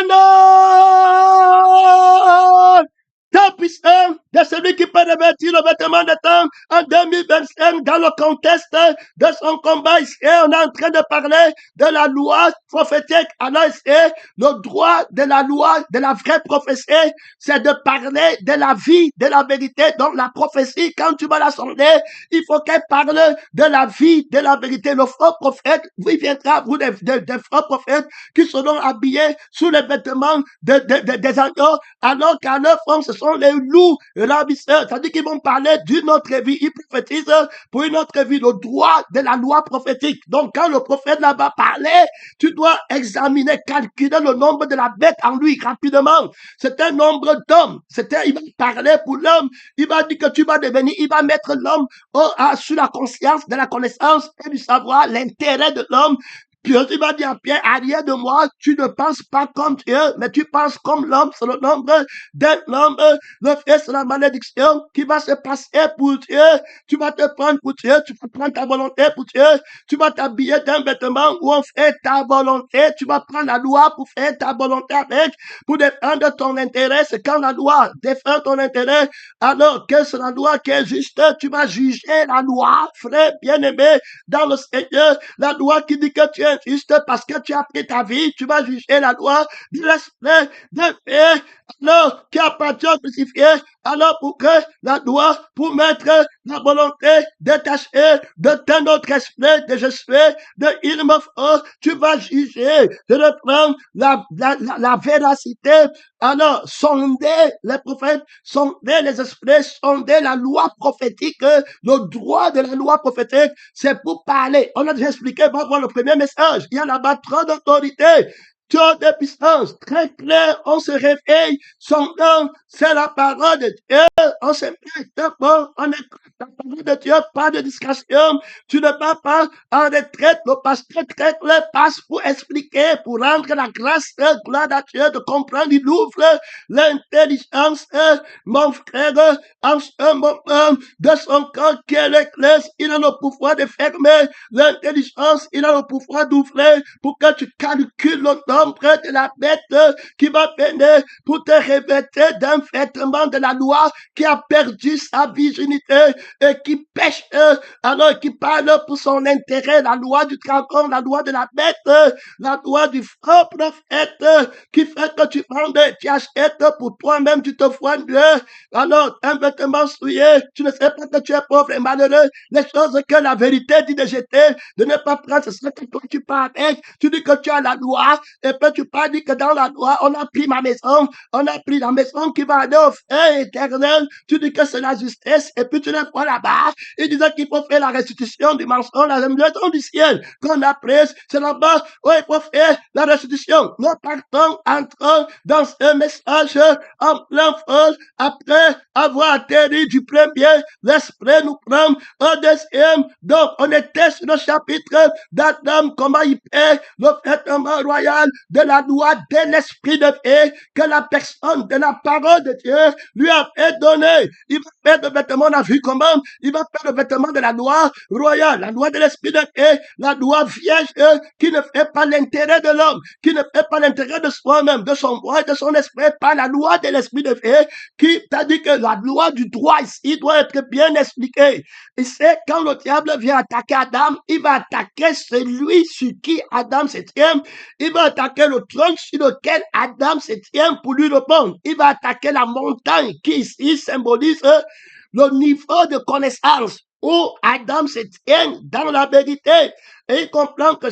Donne ta puissance de celui qui peut revêtir le vêtement de temps en 2025 dans le contexte de son combat ici. On est en train de parler de la loi prophétique. Alors ici, le droit de la loi, de la vraie prophétie, c'est de parler de la vie, de la vérité. Donc la prophétie, quand tu vas la sonder, il faut qu'elle parle de la vie, de la vérité. Le faux prophète, il viendra, vous, des faux prophètes qui seront habillés sous les vêtements des agneaux, alors qu'à leur forme, ce sont les loups ravisseurs. C'est-à-dire qu'ils vont parler d'une autre vie. Ils prophétisent pour une autre vie, le droit de la loi prophétique. Donc, quand le prophète là-bas parlait, tu dois examiner, calculer le nombre de la bête en lui rapidement. C'est un nombre d'hommes. Il va parler pour l'homme. Il va dire que tu vas devenir, il va mettre l'homme sur la conscience de la connaissance et du savoir, l'intérêt de l'homme. Puis il va dire à Pierre, arrière de moi, tu ne penses pas comme Dieu, mais tu penses comme l'homme, c'est le nombre d'un homme. Le fait, c'est la malédiction qui va se passer pour Dieu. Tu vas te prendre pour Dieu, tu vas prendre ta volonté pour Dieu. Tu vas t'habiller d'un vêtement où on fait ta volonté. Tu vas prendre la loi pour faire ta volonté avec, pour défendre ton intérêt. C'est quand la loi défend ton intérêt, alors que c'est la loi qui est juste. Tu vas juger la loi, frère bien-aimé, dans le Seigneur. La loi qui dit que tu es juste parce que tu as pris ta vie, tu vas juger la loi de l'esprit de paix, alors qui appartient au crucifié, alors pour que la loi, pour mettre la volonté détachée de ton autre esprit, de je suis, de il me faut, tu vas juger, de reprendre la véracité, alors sonder les prophètes, sonder les esprits, sonder la loi prophétique, le droit de la loi prophétique, c'est pour parler. On a déjà expliqué, va voir le premier message. Il y a là-bas trop d'autorité, trop de puissance. Très clair, on se réveille. Son nom, c'est la parole de Dieu. On se met devant, on écoute la parole de Dieu, pas de discussion. Tu ne vas pas en retraite. Le pasteur très clair passe pour expliquer, pour rendre la grâce, gloire à Dieu, de comprendre. Il ouvre l'intelligence, mon frère, en ce moment, de son corps qui est l'église. Il a le pouvoir de fermer l'intelligence. Il a le pouvoir d'ouvrir pour que tu calcules le nombre de la bête qui va venir pour te revêtir d'un vêtement de la loi qui a perdu sa virginité et qui pêche, alors qui parle pour son intérêt, la loi du dragon, la loi de la bête, la loi du faux prophète qui fait que tu prends, tu achètes pour toi-même, tu te vois mieux. Alors, un vêtement souillé, tu ne sais pas que tu es pauvre et malheureux. Les choses que la vérité dit de jeter, de ne pas prendre, c'est ce que toi tu parles avec. Tu dis que tu as la loi, et puis tu parles, dis que dans la loi, on a pris ma maison, on a pris la maison qui va aller au feu éternel. Tu dis que c'est la justice, et puis tu ne vois là-bas. Il disait qu'il faut faire la restitution du mensonge, la maison du ciel qu'on a prise. C'est là-bas où il faut faire la restitution. Nous partons, entrons dans ce message en plein feu, après avoir atterri du premier, l'esprit nous prend au deuxième. Donc, on était sur le chapitre d'Adam, comment il paie le vêtement royal de la loi de l'esprit de vie que la personne de la parole de Dieu lui a fait donner. Il va faire le vêtement, on a vu comment, il va faire le vêtement de la loi royale, la loi de l'esprit de vie, la loi vierge qui ne fait pas l'intérêt de l'homme, qui ne fait pas l'intérêt de soi-même, de son droit et de son esprit, pas la loi de l'esprit de vie qui t'a dit que la loi du droit ici doit être bien expliquée. Et c'est quand le diable vient attaquer Adam, il va attaquer celui sur qui Adam se tient. Il va attaquer le trône sur lequel Adam se tient pour lui répondre. Il va attaquer la montagne qui ici symbolise le niveau de connaissance où Adam se tient dans la vérité. Et il comprend que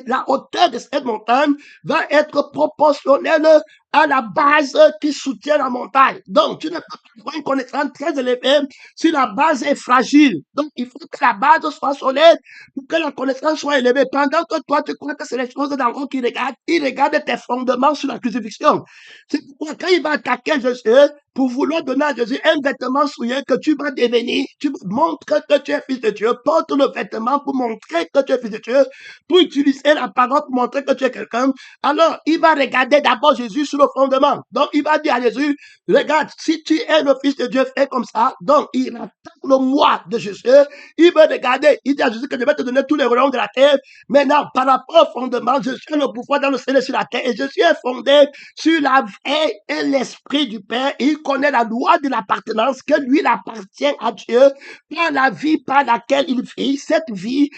la hauteur de cette montagne va être proportionnelle à la base qui soutient la montagne. Donc, tu ne peux pas avoir une connaissance très élevée si la base est fragile. Donc, il faut que la base soit solide pour que la connaissance soit élevée. Pendant que toi, tu crois que c'est les choses d'en haut qui regardent, il regarde tes fondements sur la crucifixion. C'est pourquoi quand il va attaquer Jésus, pour vouloir donner à Jésus un vêtement souillé que tu vas devenir, tu montres que tu es fils de Dieu, porte le vêtement pour montrer que que tu es fils de Dieu, pour utiliser la parole pour montrer que tu es quelqu'un, alors il va regarder d'abord Jésus sur le fondement. Donc il va dire à Jésus, regarde, si tu es le fils de Dieu, fais comme ça. Donc il attend le moi de Jésus. Il veut regarder. Il dit à Jésus que je vais te donner tous les royaumes de la terre. Maintenant, par rapport au fondement, je suis le pouvoir dans le ciel et sur la terre. Et je suis fondé sur la vie et l'esprit du Père. Il connaît la loi de l'appartenance, que lui, il appartient à Dieu par la vie par laquelle il vit. Cette vie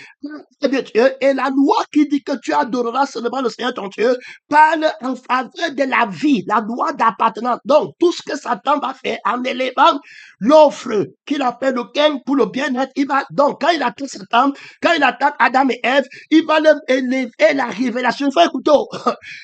de Dieu et la loi qui dit que tu adoreras seulement le Seigneur ton Dieu parle en faveur de la vie, la loi d'appartenance. Donc, tout ce que Satan va faire en élevant l'offre qu'il appelle le gain pour le bien-être, il va, donc, quand il attaque Satan, quand il attaque Adam et Ève, il va leur élever la révélation. Il faut écouter.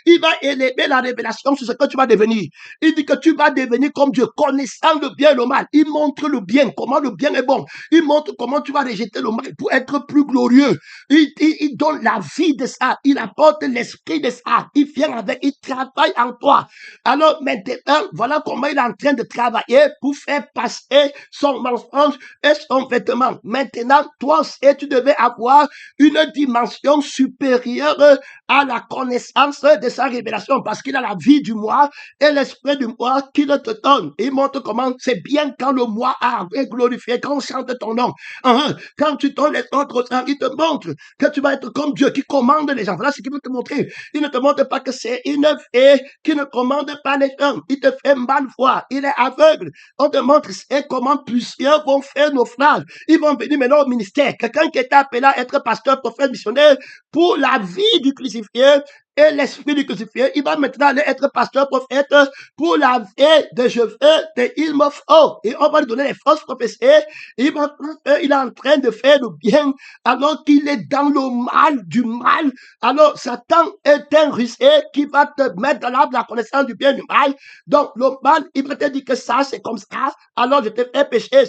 Il va élever la révélation sur ce que tu vas devenir. Il dit que tu vas devenir comme Dieu, connaissant le bien et le mal. Il montre le bien, comment le bien est bon. Il montre comment tu vas rejeter le mal pour être plus glorieux. Il donne la vie de ça. Il apporte l'esprit de ça. Il vient avec, il travaille en toi. Alors maintenant, voilà comment il est en train de travailler pour faire passer son mensonge et son vêtement. Maintenant, toi aussi, tu devais avoir une dimension supérieure à la connaissance de sa révélation parce qu'il a la vie du moi et l'esprit du moi qui le te donne. Il montre comment c'est bien quand le moi est glorifié, quand on chante ton nom. Quand tu donnes les autres, il te montre que tu vas être comme Dieu qui commande les gens. Voilà ce qu'il veut te montrer. Il ne te montre pas que c'est une fée qui ne commande pas les gens. Il te fait mal voir. Il est aveugle. On te montre comment plusieurs vont faire naufrage. Ils vont venir maintenant au ministère. Quelqu'un qui est appelé à être pasteur, prophète, missionnaire pour la vie du crucifié et l'esprit du crucifié, il va maintenant aller être pasteur, prophète pour la vie de je veux, de il me faut. Et on va lui donner les fausses prophéties. Il est en train de faire le bien alors qu'il est dans le mal du mal. Alors Satan est un rusé qui va te mettre dans l'arbre de la connaissance du bien et du mal. Donc le mal, il va te dire que ça c'est comme ça. Alors je te fais pécher.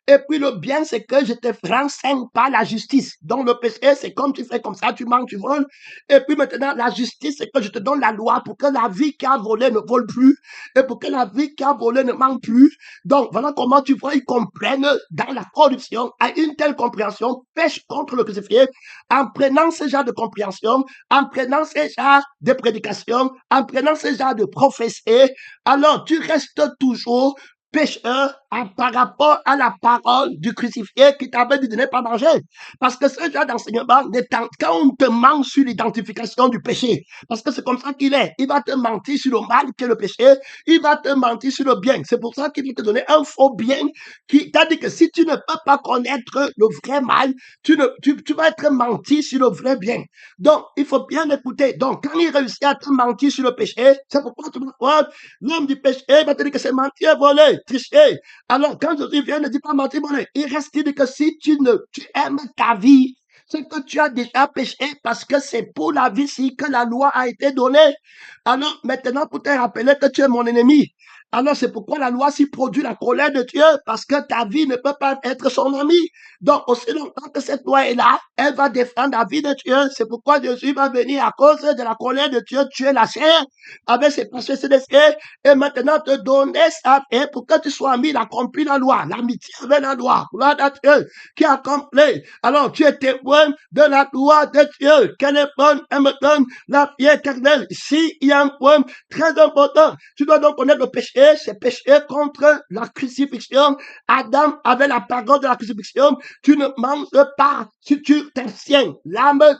Et puis le bien c'est que je te renseigne par la justice. Donc le péché c'est comme tu fais comme ça, tu manques, tu voles. Et puis maintenant la justice c'est que je te donne la loi pour que la vie qui a volé ne vole plus. Et pour que la vie qui a volé ne manque plus. Donc voilà comment tu vois, ils comprennent dans la corruption, à une telle compréhension, pêche contre le crucifié, en prenant ce genre de compréhension, en prenant ce genre de prédication, en prenant ce genre de prophétie, alors tu restes toujours pécheur par rapport à la parole du crucifié qui t'avait dit de ne pas manger. Parce que ce genre d'enseignement, quand on te ment sur l'identification du péché, parce que c'est comme ça qu'il est, il va te mentir sur le mal qui est le péché, il va te mentir sur le bien. C'est pour ça qu'il va te donner un faux bien qui t'a dit que si tu ne peux pas connaître le vrai mal, tu vas être menti sur le vrai bien. Donc, il faut bien écouter. Donc, quand il réussit à te mentir sur le péché, c'est pourquoi tu vas voir l'homme du péché va te dire que c'est mentir, voler, tricher. Alors, quand Jésus vient, ne dit pas mentir, voler. Il reste dit que si tu aimes ta vie, c'est que tu as déjà péché parce que c'est pour la vie si que la loi a été donnée. Alors, maintenant, pour te rappeler que tu es mon ennemi. Alors, c'est pourquoi la loi s'y produit la colère de Dieu, parce que ta vie ne peut pas être son ami. Donc, aussi longtemps que cette loi est là, elle va défendre la vie de Dieu. C'est pourquoi Jésus va venir à cause de la colère de Dieu, tuer la chair avec ses pensées célestiales et maintenant te donner sa paix pour que tu sois mis, il accomplit la loi, l'amitié avec la loi, gloire à Dieu qui accomplit. Alors, tu es témoin de la loi de Dieu, qu'elle est bonne, elle me donne la vie éternelle. Ici, il y a un point très important. Tu dois donc connaître le péché, c'est péché contre la crucifixion. Adam avait la parole de la crucifixion. Tu ne manges pas si tu t'abstiens.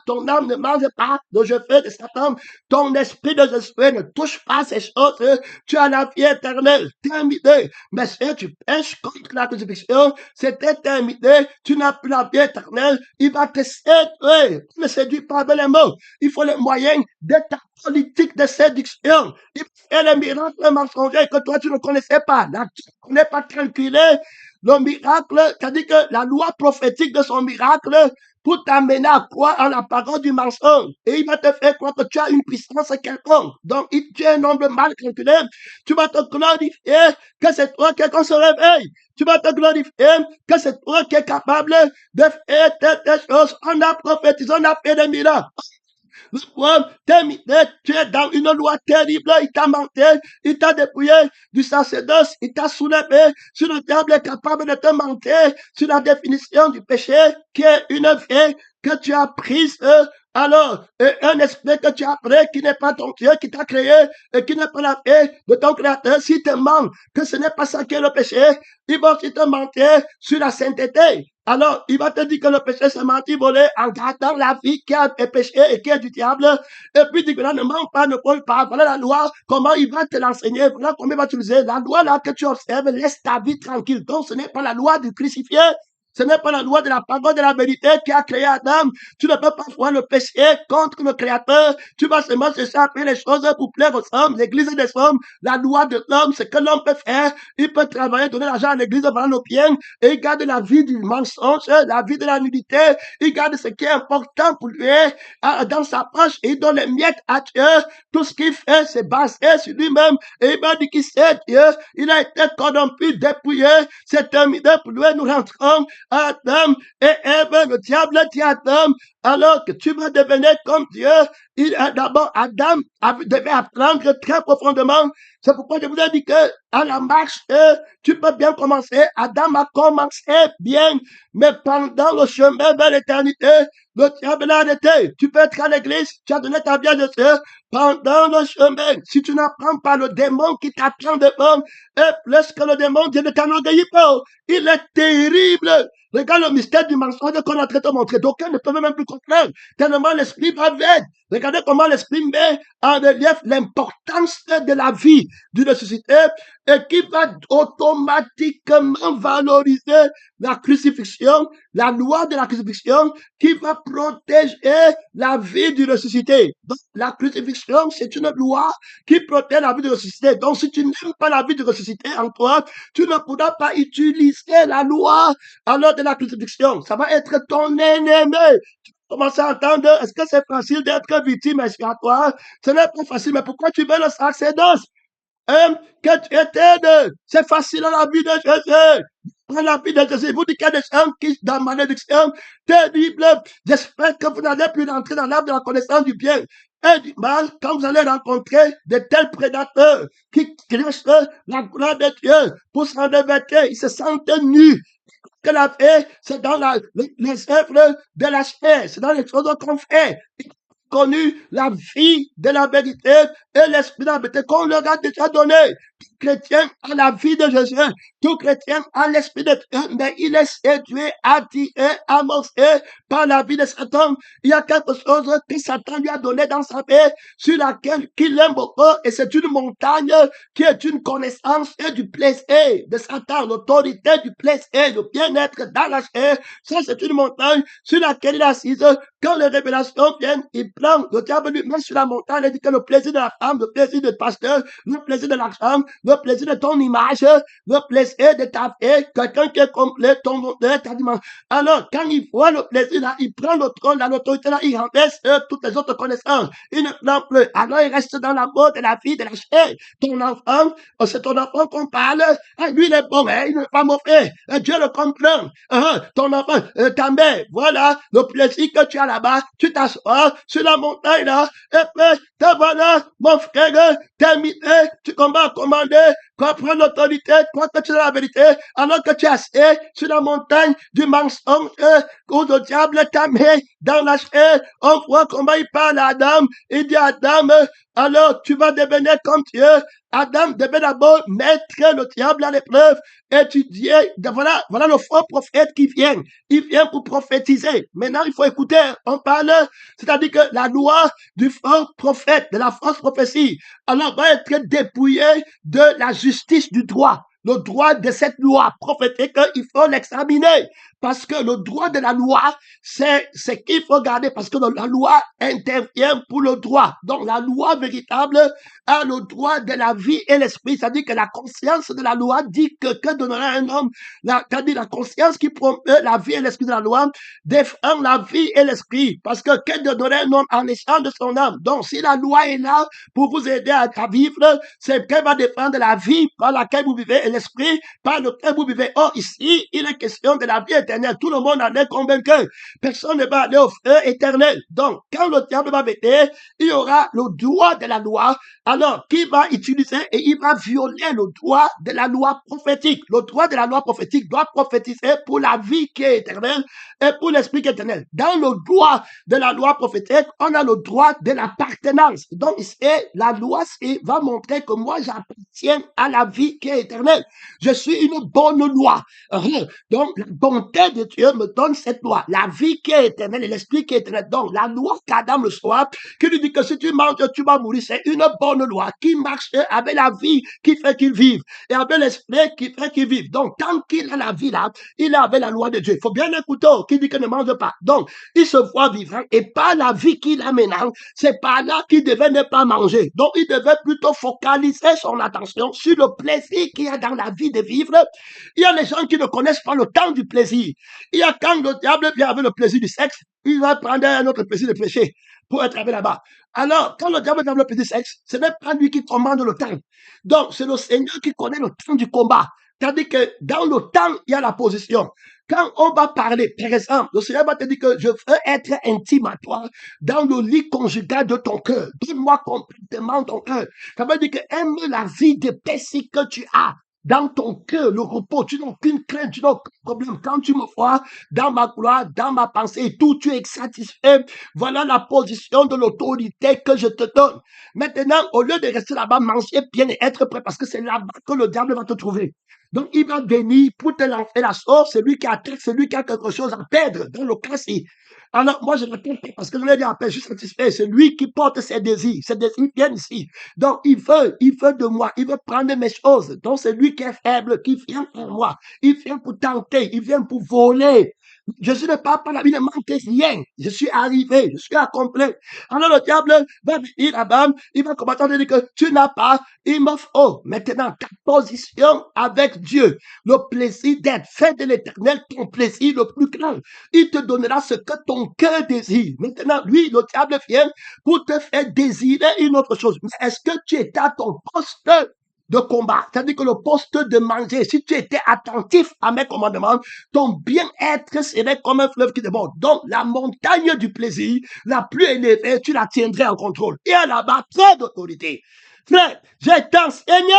Ton âme ne mange pas le jeu de Satan. Ton esprit de Jésus ne touche pas ces choses. Tu as la vie éternelle. Terminé. Mais si tu pêches contre la crucifixion, c'est terminé. Tu n'as plus la vie éternelle. Il va te séduire. Ne séduis pas avec les mots. Il faut les moyens de ta politique de séduction. Il fait les miracles mensongers que toi tu ne connaissais pas. Là, tu ne connais pas calculé le miracle, c'est-à-dire que la loi prophétique de son miracle pour t'amener à croire en la parole du mensonge. Et il va te faire croire que tu as une puissance quelconque. Donc, tu es un nombre mal calculé. Tu vas te glorifier que c'est toi quelqu'un se réveille. Tu vas te glorifier que c'est toi qui es capable de faire des choses. On a prophétisé, on a fait des miracles. Tu es dans une loi terrible, il t'a menti, il t'a dépouillé du sacerdoce, il t'a soulevé sur le diable est capable de te mentir sur la définition du péché qui est une vie que tu as prise, alors, un esprit que tu as pris qui n'est pas ton Dieu, qui t'a créé et qui n'est pas la paix de ton créateur, si te ment que ce n'est pas ça qui est le péché, il va aussi te mentir sur la sainteté. Alors, il va te dire que le péché, c'est mentir, voler, en gardant la vie qui est péché et qui est du diable. Et puis, il dit que là, ne mens pas, ne vole pas. Voilà la loi, comment il va te l'enseigner, voilà comment il va t'utiliser. La loi là que tu observes, laisse ta vie tranquille. Donc, ce n'est pas la loi du crucifié. Ce n'est pas la loi de la parole de la vérité qui a créé Adam. Tu ne peux pas voir le péché contre le Créateur. Tu vas seulement chercher à faire les choses pour plaire aux hommes, l'église des hommes, la loi de l'homme, ce que l'homme peut faire. Il peut travailler, donner l'argent à l'église pendant nos biens et il garde la vie du mensonge, la vie de la nudité. Il garde ce qui est important pour lui dans sa poche et il donne les miettes à Dieu. Tout ce qu'il fait, c'est basé sur lui-même. Et il m'a dit qu'il sait Dieu. Il a été corrompu, dépouillé. C'est terminé pour lui. Nous rentrons Adam et Ève, le diable dit à Adam, alors que tu vas devenir comme Dieu. Il a d'abord, Adam devait apprendre très profondément. C'est pourquoi je vous ai dit que à la marche, tu peux bien commencer. Adam a commencé bien, mais pendant le chemin vers l'éternité, le diable l'a arrêté. Tu peux être à l'église, tu as donné ta vie à Dieu. Pendant le chemin, si tu n'apprends pas le démon qui t'attend devant, et plus que le démon, Dieu ne t'enorgueillit pas. Il est terrible. Regarde le mystère du mensonge qu'on est en train de te montrer. D'aucuns ne peuvent même plus comprendre. Tellement l'esprit va vite. Regardez comment l'esprit met en relief l'importance de la vie du ressuscité et qui va automatiquement valoriser la crucifixion, la loi de la crucifixion qui va protéger la vie du ressuscité. Donc, la crucifixion, c'est une loi qui protège la vie du ressuscité. Donc, si tu n'aimes pas la vie du ressuscité en toi, tu ne pourras pas utiliser la loi alors de la crucifixion. Ça va être ton ennemi. Commencer à entendre, est-ce que c'est facile d'être victime expiatoire? Ce n'est pas facile, mais pourquoi tu veux le sacerdoce? Que tu éteignes, c'est facile à la vie de Jésus. Prends la vie de Jésus. Vous dites qu'il y a des gens qui, dans la malédiction terrible, j'espère que vous n'allez plus rentrer dans l'arbre de la connaissance du bien et du mal quand vous allez rencontrer de tels prédateurs qui crachent la gloire de Dieu pour s'en revêtir. Ils se sentent nus. Que la paix, c'est dans les œuvres de la chair, c'est dans les choses qu'on fait. Ils ont connu la vie de la vérité et l'esprit de la vérité qu'on leur a déjà donné. Tout chrétien a la vie de Jésus, tout chrétien a l'esprit de Dieu, mais il est séduit, attiré, amorcé par la vie de Satan. Il y a quelque chose que Satan lui a donné dans sa paix, sur laquelle il aime beaucoup, et c'est une montagne qui est une connaissance et du plaisir de Satan, l'autorité du plaisir, le bien-être dans la chair. Ça, c'est une montagne sur laquelle il est assise. Quand les révélations viennent, il prend, le diable lui met sur la montagne, il dit que le plaisir de la femme, le plaisir du pasteur, le plaisir de l'argent, le plaisir de ton image, le plaisir de ta vie, quelqu'un qui est complet, ton modèle, ta dimension. Alors, quand il voit le plaisir là, il prend le trône, l'autorité là, il renverse toutes les autres connaissances. Il ne prend plus. Alors, il reste dans la mort de la vie, de la chair. Ton enfant, c'est ton enfant qu'on parle. Lui, il est bon, il ne pas mauvais. Dieu le comprend. Ton enfant, ta mère, voilà le plaisir que tu as là-bas. Tu t'assois sur la montagne là, et puis, te voilà, mon frère, terminé, tu combats à commander, comprends l'autorité, crois que tu as la vérité, alors que tu es assis sur la montagne du mensonge, où le diable t'a mis dans la chair. On voit comment il parle à Adam. Il dit à Adam, alors tu vas devenir comme Dieu. Adam devait d'abord mettre le diable à l'épreuve, étudier. Voilà le faux prophète qui vient. Il vient pour prophétiser. Maintenant, il faut écouter. On parle, c'est-à-dire que la loi du faux prophète, de la fausse prophétie, alors va être dépouillée de la justice du droit. Le droit de cette loi prophétique, il faut l'examiner. Parce que le droit de la loi, c'est qu'il faut garder. Parce que la loi intervient pour le droit. Donc, la loi véritable a le droit de la vie et l'esprit. C'est-à-dire que la conscience de la loi dit que donnerait un homme, c'est-à-dire la conscience qui promeut la vie et l'esprit de la loi défend la vie et l'esprit. Parce que donnerait un homme en échange de son âme. Donc, si la loi est là pour vous aider à vivre, c'est qu'elle va défendre la vie par laquelle vous vivez et l'esprit par lequel vous vivez. Or, ici, il est question de la vie éternelle. Tout le monde en est convaincu. Personne ne va aller au feu éternel. Donc, quand le diable va venir, il y aura le droit de la loi, alors qui va utiliser et il va violer le droit de la loi prophétique. Le droit de la loi prophétique doit prophétiser pour la vie qui est éternelle et pour l'esprit qui est éternel. Dans le droit de la loi prophétique, on a le droit de l'appartenance. Donc, la loi va montrer que moi, j'appartiens à la vie qui est éternelle. Je suis une bonne loi. Donc, la bonté de Dieu me donne cette loi. La vie qui est éternelle et l'esprit qui est éternel. Donc, la loi qu'Adam le soit, qui lui dit que si tu manges, tu vas mourir, c'est une bonne loi qui marche avec la vie qui fait qu'il vive et avec l'esprit qui fait qu'il vive. Donc, tant qu'il a la vie là, il est avec la loi de Dieu. Il faut bien écouter qui dit qu'il ne mange pas. Donc, il se voit vivant et par la vie qu'il a maintenant, c'est par là qu'il devait ne pas manger. Donc, il devait plutôt focaliser son attention sur le plaisir qu'il y a dans la vie de vivre. Il y a les gens qui ne connaissent pas le temps du plaisir. Il y a quand le diable vient avec le plaisir du sexe, il va prendre un autre plaisir de péché pour être avec là-bas. Alors, quand le diable vient avec le plaisir du sexe, ce n'est pas lui qui commande le temps. Donc, c'est le Seigneur qui connaît le temps du combat. C'est-à-dire que dans le temps, il y a la position. Quand on va parler, par exemple, le Seigneur va te dire que je veux être intime à toi dans le lit conjugal de ton cœur. Donne-moi complètement ton cœur. Ça veut dire que aime la vie de paix que tu as dans ton cœur, le repos. Tu n'as aucune crainte, tu n'as aucun problème. Quand tu me vois dans ma gloire, dans ma pensée, tout, tu es satisfait. Voilà la position de l'autorité que je te donne. Maintenant, au lieu de rester là-bas, manger bien et être prêt, parce que c'est là-bas que le diable va te trouver. Donc, il va venir pour te lancer la sauce, celui qui attaque, celui qui a quelque chose à perdre, dans le cas-ci. Alors, moi, je ne l'appelle pas parce que je l'ai dit après, je suis satisfait. C'est lui qui porte ses désirs. Ses désirs viennent ici. Donc, il veut de moi. Il veut prendre mes choses. Donc, c'est lui qui est faible, qui vient pour moi. Il vient pour tenter. Il vient pour voler. Je ne parle pas la vie, ne manque rien. Je suis arrivé, je suis accompli. Alors le diable va venir là-bas, il va commencer à dire que tu n'as pas, il m'offre, maintenant ta position avec Dieu, le plaisir d'être fait de l'éternel, ton plaisir le plus grand. Il te donnera ce que ton cœur désire. Maintenant, lui, le diable vient pour te faire désirer une autre chose. Mais est-ce que tu es à ton poste de combat, c'est-à-dire que le poste de manger, si tu étais attentif à mes commandements, ton bien-être serait comme un fleuve qui déborde. Donc, la montagne du plaisir, la plus élevée, tu la tiendrais en contrôle. Et à là-bas, très d'autorité. Frère, j'ai été enseigné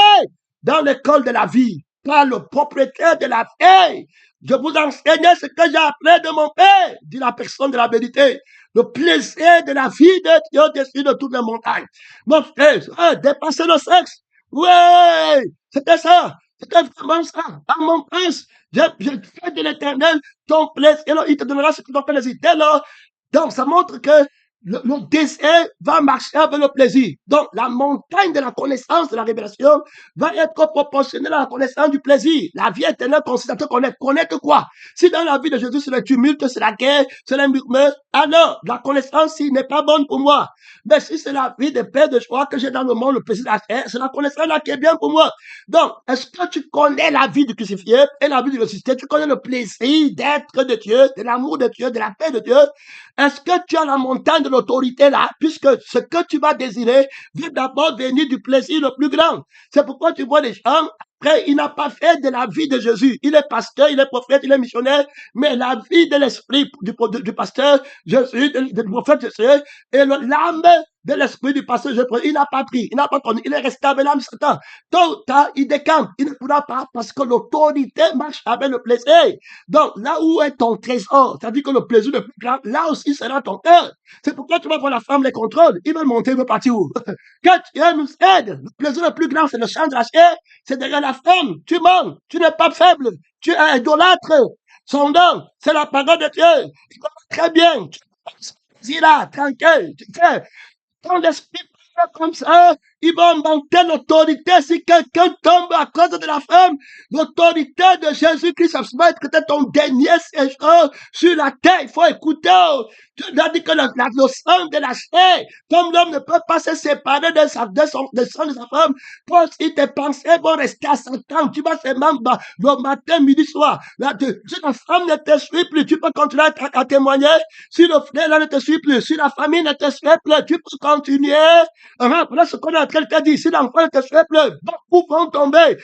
dans l'école de la vie par le propriétaire de la vie. Je vous enseigne ce que j'ai appris de mon père, dit la personne de la vérité. Le plaisir de la vie de Dieu au-dessus de toutes les montagnes. Mon frère, dépasser le sexe. Ouais, c'était ça. C'était vraiment ça. À mon prince, je fais de l'éternel ton plaisir. Et là, il te donnera ce que ton plaisir. Dès lors, donc, ça montre que le désir va marcher avec le plaisir. Donc, la montagne de la connaissance de la révélation va être proportionnelle à la connaissance du plaisir. La vie éternelle consiste à te connaître. Connaître quoi? Si dans la vie de Jésus, c'est le tumulte, c'est la guerre, c'est la murmure, alors la connaissance n'est pas bonne pour moi. Mais si c'est la vie de paix, de joie que j'ai dans le monde, le plaisir de la chair, c'est la connaissance là qui est bien pour moi. Donc, est-ce que tu connais la vie du crucifié et la vie du ressuscité? Tu connais le plaisir d'être de Dieu, de l'amour de Dieu, de la paix de Dieu? Est-ce que tu as la montagne de l'autorité là, puisque ce que tu vas désirer va d'abord venir du plaisir le plus grand. C'est pourquoi tu vois les gens, après, il n'a pas fait de la vie de Jésus. Il est pasteur, il est prophète, il est missionnaire, mais la vie de l'esprit du pasteur, Jésus, du prophète Jésus, et l'âme de l'esprit du pasteur Jésus, il n'a pas pris, il n'a pas connu, il est resté avec l'âme Satan. Tôt ou tard, il décampe, il ne pourra pas parce que l'autorité marche avec le plaisir. Donc, là où est ton trésor, c'est-à-dire que le plaisir le plus grand, là aussi sera ton cœur. C'est pourquoi tu vas voir la femme les contrôle. Il va monter, il va partir où? Que Dieu nous aide. Le plaisir le plus grand, c'est le champ de la chair, c'est derrière la femme. Tu mens, tu n'es pas faible, tu es idolâtre. Son nom, c'est la parole de Dieu. Très bien. Tu es là, tranquille. Tu sais, quand l'esprit parle comme ça, il va manquer l'autorité si quelqu'un tombe à cause de la femme. L'autorité de Jésus-Christ, ça va être ton dernier séjour sur la terre. Il faut écouter. Tu as dit que le sang de la chair, comme l'homme ne peut pas se séparer de sang de sa femme, toi si tes pensées vont rester à 100 ans, tu vas se même le matin, midi, soir. Si la femme ne te suit plus, tu peux continuer à témoigner. Si le frère là ne te suit plus, si la famille ne te suit plus, tu peux continuer. Voilà ce qu'on a en train de te dire. Si l'enfant ne te suit plus, beaucoup vont tomber.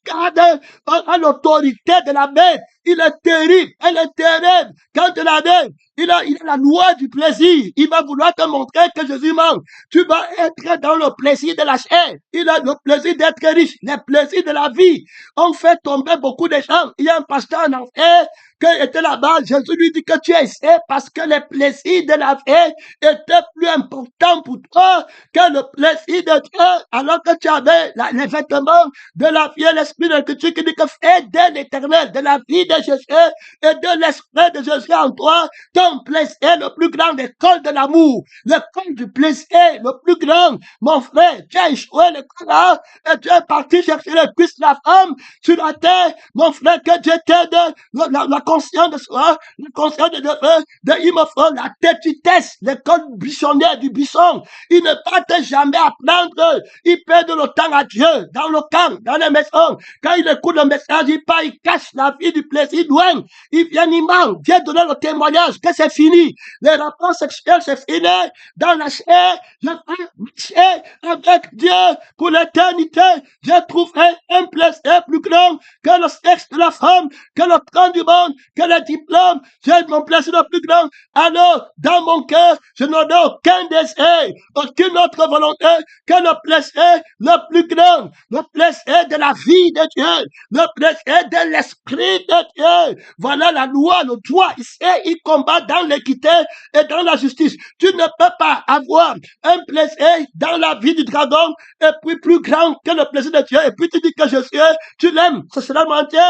regarde à l'autorité de la bête. Il est terrible, elle est terrible. Quand la bête, il a la loi du plaisir. Il va vouloir te montrer que Jésus manque. Tu vas être dans le plaisir de la chair. Il a le plaisir d'être riche, le plaisir de la vie. On fait tomber beaucoup de gens. Il y a un pasteur en enfer qui était là-bas. Jésus lui dit que tu es ici parce que le plaisir de la vie était plus important pour toi que le plaisir de Dieu, alors que tu avais les vêtements de la vie et l'esprit de Dieu qui dit que fais de l'éternel, de la vie de Jésus et de l'esprit de Jésus en toi, ton plaisir est le plus grand l'école de l'amour, l'école du plaisir le plus grand. Mon frère, tu as échoué l'école là et tu es parti chercher le Christ, la femme sur la terre. Mon frère, que Dieu t'aide, la conscience de soi, la conscience il me faut la têtutesse, l'école buissonnière du buisson. Il ne va jamais apprendre. Il perd le temps à Dieu, dans le camp, dans les maisons. Quand il écoute le message, il part, il cache la vie du plaisir loin. Il vient, il manque, vient donner le témoignage que c'est fini. Les rapports sexuels, c'est fini. Dans la chair, je vais marcher avec Dieu pour l'éternité. Je trouverai un plaisir plus grand que le sexe de la femme, que le train du monde, que le diplôme. J'ai mon plaisir le plus grand. Alors, dans mon cœur, je n'en ai aucun désir, aucune autre volonté que le plaisir le plus grand, le plaisir de la vie de Dieu, le plaisir de l'esprit de Dieu. Voilà la loi, le droit. Ici, il combat dans l'équité et dans la justice. Tu ne peux pas avoir un plaisir dans la vie du dragon et puis plus grand que le plaisir de Dieu. Et puis tu dis que je suis, tu l'aimes. Ce sera mentir.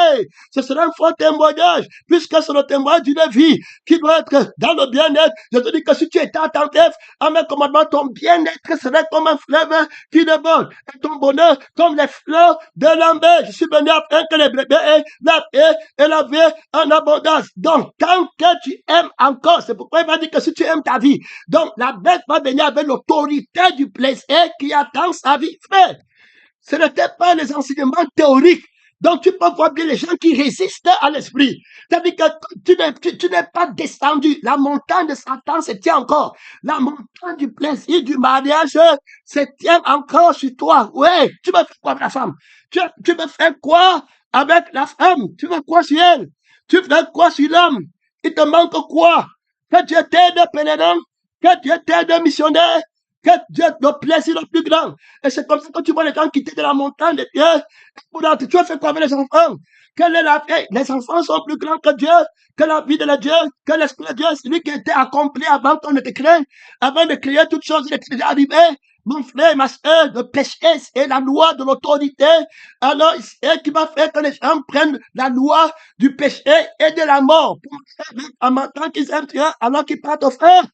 Ce sera un faux témoignage, puisque c'est le témoignage d'une vie qui doit être dans le bien-être. Je te dis que si tu étais attentif à mes commandements, ton bien-être serait comme un fleuve qui déborde, et ton bonheur comme les fleurs de l'ambert. Je suis venu afin que les bébés aient la paix et la vie en abondance. Donc, tant que tu aimes encore, c'est pourquoi il va dire que si tu aimes ta vie, donc la bête va venir avec l'autorité du plaisir qui attend sa vie. Frère, ce n'était pas les enseignements théoriques. Donc, tu peux voir bien les gens qui résistent à l'esprit. C'est-à-dire que tu n'es pas descendu. La montagne de Satan se tient encore. La montagne du plaisir du mariage se tient encore sur toi. Ouais, tu veux faire quoi avec la femme? Tu veux faire quoi avec la femme? Tu veux quoi sur elle? Tu veux quoi sur l'homme? Il te manque quoi? Que Dieu t'aide pénétrant, que Dieu t'aide missionnaire, que Dieu le plaisir le plus grand. Et c'est comme ça que tu vois les gens quitter de la montagne de Dieu. Tu as fait quoi avec les enfants? Quelle est la vie? Les enfants sont plus grands que Dieu, que la vie de la Dieu, que l'esprit de Dieu. Celui qui était accompli avant qu'on ne te crée, avant de créer toutes choses, il est déjà arrivé. Mon frère, ma soeur, le péché, c'est la loi de l'autorité. Alors, c'est qui va faire que les gens prennent la loi du péché et de la mort. En maintenant qu'ils aiment Dieu, alors qu'ils partent au frère.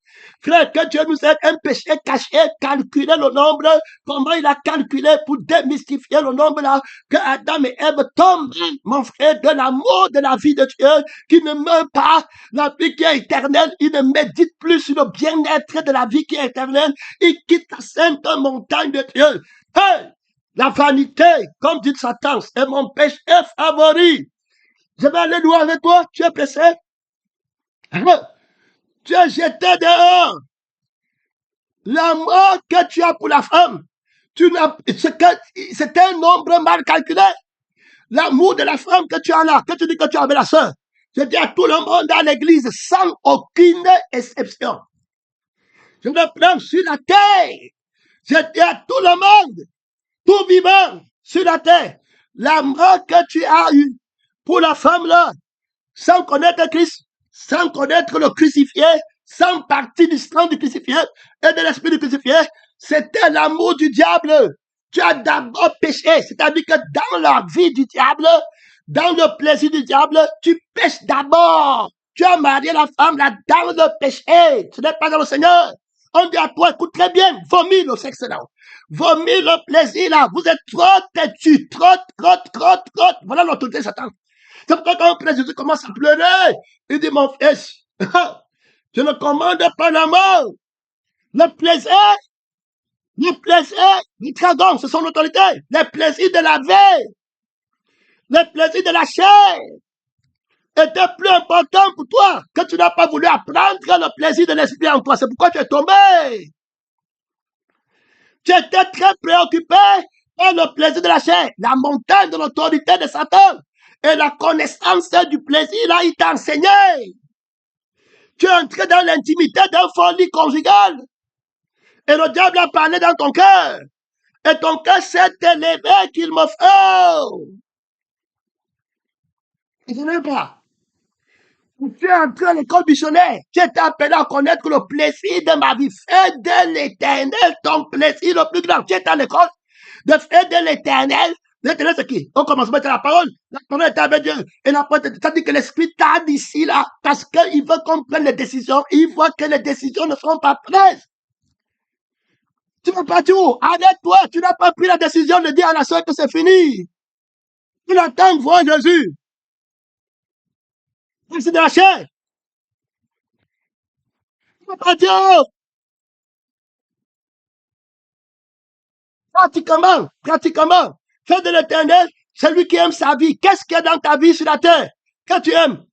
Frère, que Dieu nous aide un péché caché, calculer le nombre, comment il a calculé pour démystifier le nombre là, que Adam et Ève tombent, mon frère, de l'amour de la vie de Dieu, qui ne meurt pas, la vie qui est éternelle, il ne médite plus sur le bien-être de la vie qui est éternelle, il quitte la sainte montagne de Dieu. Hey! La vanité, comme dit Satan, c'est mon péché favori. Je vais aller loin avec toi, tu es pressé? Tu es jeté dehors. L'amour que tu as pour la femme, c'est un nombre mal calculé. L'amour de la femme que tu as là, que tu dis que tu as avec la sœur, je dis à tout le monde dans l'église, sans aucune exception. Je me prends sur la terre. Je dis à tout le monde, tout vivant sur la terre, l'amour que tu as eu pour la femme là, sans connaître Christ, sans connaître le crucifié, sans partie du sang du crucifié et de l'esprit du crucifié, c'était l'amour du diable. Tu as d'abord péché, c'est-à-dire que dans la vie du diable, dans le plaisir du diable, tu pêches d'abord. Tu as marié la femme là dans le péché, ce n'est pas dans le Seigneur. On dit à toi, écoute très bien, vomis le sexe là. Vomis le plaisir là. Vous êtes trop têtu, trop. Voilà l'autorité de Satan. C'est pourquoi quand Jésus commence à pleurer, il dit, mon fils, je ne commande pas la mort. Le plaisir, du dragon, c'est son autorité. Le plaisir de la vie, le plaisir de la chair était plus important pour toi que tu n'as pas voulu apprendre le plaisir de l'esprit en toi. C'est pourquoi tu es tombé. Tu étais très préoccupé Et le plaisir de la chair, la montagne de l'autorité de Satan. Et la connaissance du plaisir, là, il t'a enseigné. Tu es entré dans l'intimité d'un folie conjugal. Et le diable a parlé dans ton cœur. Et ton cœur s'est élevé qu'il me faut. Je ne sais pas. Tu es entré à l'école missionnaire. Tu étais appelé à connaître le plaisir de ma vie. Fais de l'éternel ton plaisir le plus grand. Tu es à l'école de faire de l'éternel. L'éternel, c'est qui? Au commencement, c'est la parole. La parole est avec Dieu. Et la parole, ça dit que l'Esprit t'a d'ici là. Parce qu'il veut qu'on prenne les décisions. Il voit que les décisions ne seront pas prises. Tu vas pas où? Arrête-toi. Tu n'as pas pris la décision de dire à la soeur que c'est fini. Tu l'attends de voir Jésus. C'est de la chair. Tu vas pas dire. Pratiquement. Fais de l'éternel celui qui aime sa vie. Qu'est-ce qu'il y a dans ta vie sur la terre? Que tu aimes?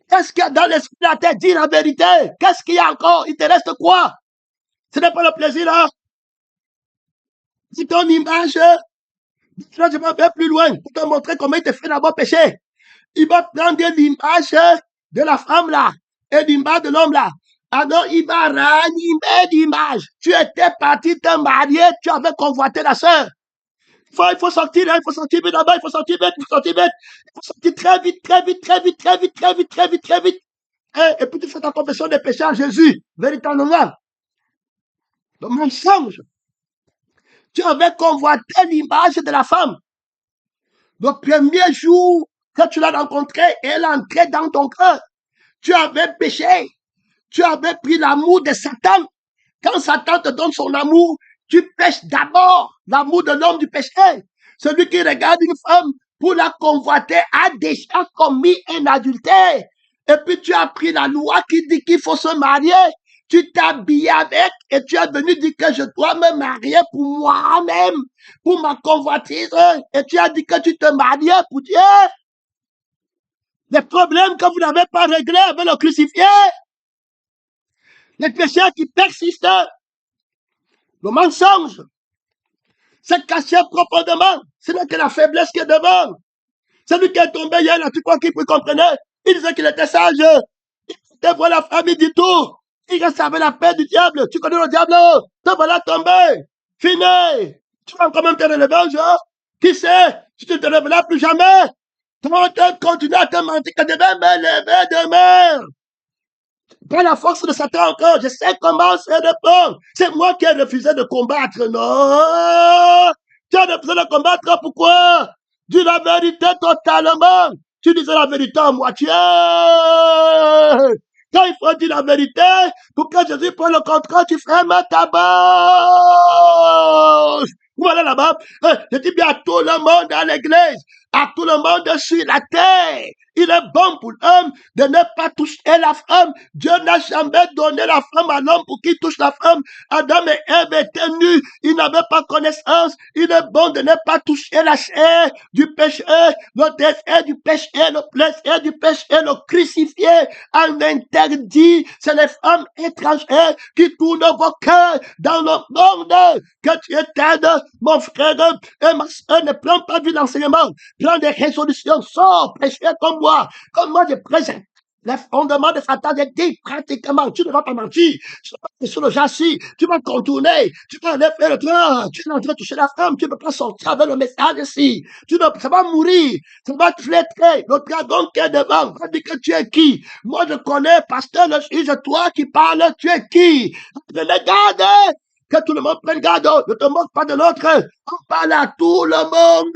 Qu'est-ce qu'il y a dans l'esprit de la terre? Dis la vérité. Qu'est-ce qu'il y a encore? Il te reste quoi? Ce n'est pas le plaisir là. Si ton image, là, je vais faire plus loin pour te montrer comment il te fait d'abord pécher. Il va prendre l'image de la femme là et l'image de l'homme là. Alors il va ranimer l'image. Tu étais parti te marier, tu avais convoité la sœur. Il faut sortir, hein, il faut sortir vite là-bas, il faut sortir vite, il faut sortir vite. Il faut sortir très vite. Et puis tu fais ta confession des péchés à Jésus, véritablement. Le mensonge. Tu avais convoité l'image de la femme. Le premier jour que tu l'as rencontrée, elle est entrée dans ton cœur. Tu avais péché. Tu avais pris l'amour de Satan. Quand Satan te donne son amour, tu pêches d'abord l'amour de l'homme du péché. Celui qui regarde une femme pour la convoiter a déjà commis un adultère. Et puis tu as pris la loi qui dit qu'il faut se marier. Tu t'es habillé avec et tu es venu dire que je dois me marier pour moi-même, pour ma convoitise. Et tu as dit que tu te mariais pour Dieu. Les problèmes que vous n'avez pas réglés avec le crucifié. Les péchés qui persistent. Le mensonge. C'est caché profondément. Ce n'est que la faiblesse qui est devant. Celui qui est tombé hier, là, tu crois qu'il comprenait? Il disait qu'il était sage. Il voit la famille du tout. Il savait la paix du diable. Tu connais le diable? Te voilà tombé. Fini. Tu vas quand même te relever un jour. Qui sait? Si tu ne te relèveras plus jamais. Tu vas continuer à te mentir que je vais me lever demain. Pas la force de Satan encore. Je sais comment se répondre. C'est moi qui ai refusé de combattre. Non. Tu as refusé de combattre. Pourquoi? Dis la vérité totalement. Tu disais la vérité à moitié. Quand il faut dire la vérité, pour que Jésus prenne le contrôle, tu fermes ta bouche. Voilà là-bas. Je dis bien à tout le monde à l'église, à tout le monde sur la terre. Il est bon pour l'homme de ne pas toucher la femme. Dieu n'a jamais donné la femme à l'homme pour qu'il touche la femme. Adam et Ève étaient nus. Ils n'avaient pas connaissance. Il est bon de ne pas toucher la chair du péché, le désir du péché, le plaisir du péché, le crucifié. En interdit, c'est les femmes étrangères qui tournent vos cœurs dans le monde. Que tu éteignes, mon frère et ma soeur, ne prends pas du l'enseignement. Prends des résolutions, sors, prêcher comme moi je présente les fondements de Satan. Je dis pratiquement, tu ne vas pas mentir, tu ne vas pas sur le châssis, tu vas contourner, tu vas aller faire le train, tu es en train de toucher la femme, tu ne peux pas sortir avec le message ici, ça va mourir, ça va te flétrer, le dragon qui est devant va dire que tu es qui? Moi je connais, pasteur, le juge, toi qui parles, tu es qui? Prenez garde, que tout le monde prenne garde, ne te moque pas de l'autre, on parle à tout le monde.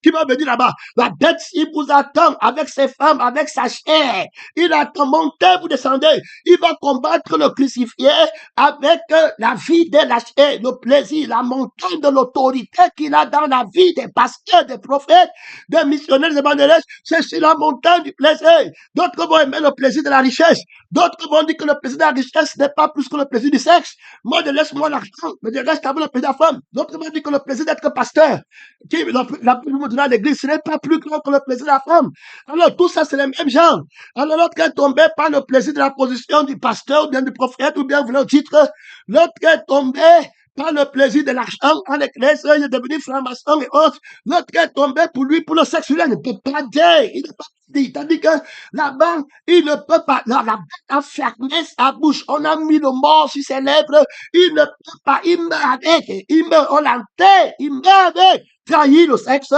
Qui va venir là-bas? La bête, il vous attend avec ses femmes, avec sa chair. Il attend, montez, vous descendez. Il va combattre le crucifié avec la vie de la chair, le plaisir, la montagne de l'autorité qu'il a dans la vie des pasteurs, des prophètes, des missionnaires, des évangélistes. C'est sur la montagne du plaisir. D'autres vont aimer le plaisir de la richesse. D'autres vont dire que le plaisir de la richesse n'est pas plus que le plaisir du sexe. Moi, je laisse-moi l'argent, mais je reste avec le plaisir de la femme. D'autres vont dire que le plaisir d'être pasteur, la plus à l'église, ce n'est pas plus grand que le plaisir de la femme. Alors, tout ça, c'est les mêmes gens. Alors, l'autre est tombé par le plaisir de la position du pasteur, ou bien du prophète, ou bien le titre. L'autre est tombé par le plaisir de l'argent en église, il est devenu franc-maçon et autres. L'autre est tombé pour lui, pour le sexuel, il ne peut pas dire, il ne peut pas dire. Tandis que là-bas, il ne peut pas, la bête a fermé sa bouche, on a mis le mort sur ses lèvres, il ne peut pas, il meurt avec, il meurt, on l'enterre, il meurt avec. Trahir le sexe,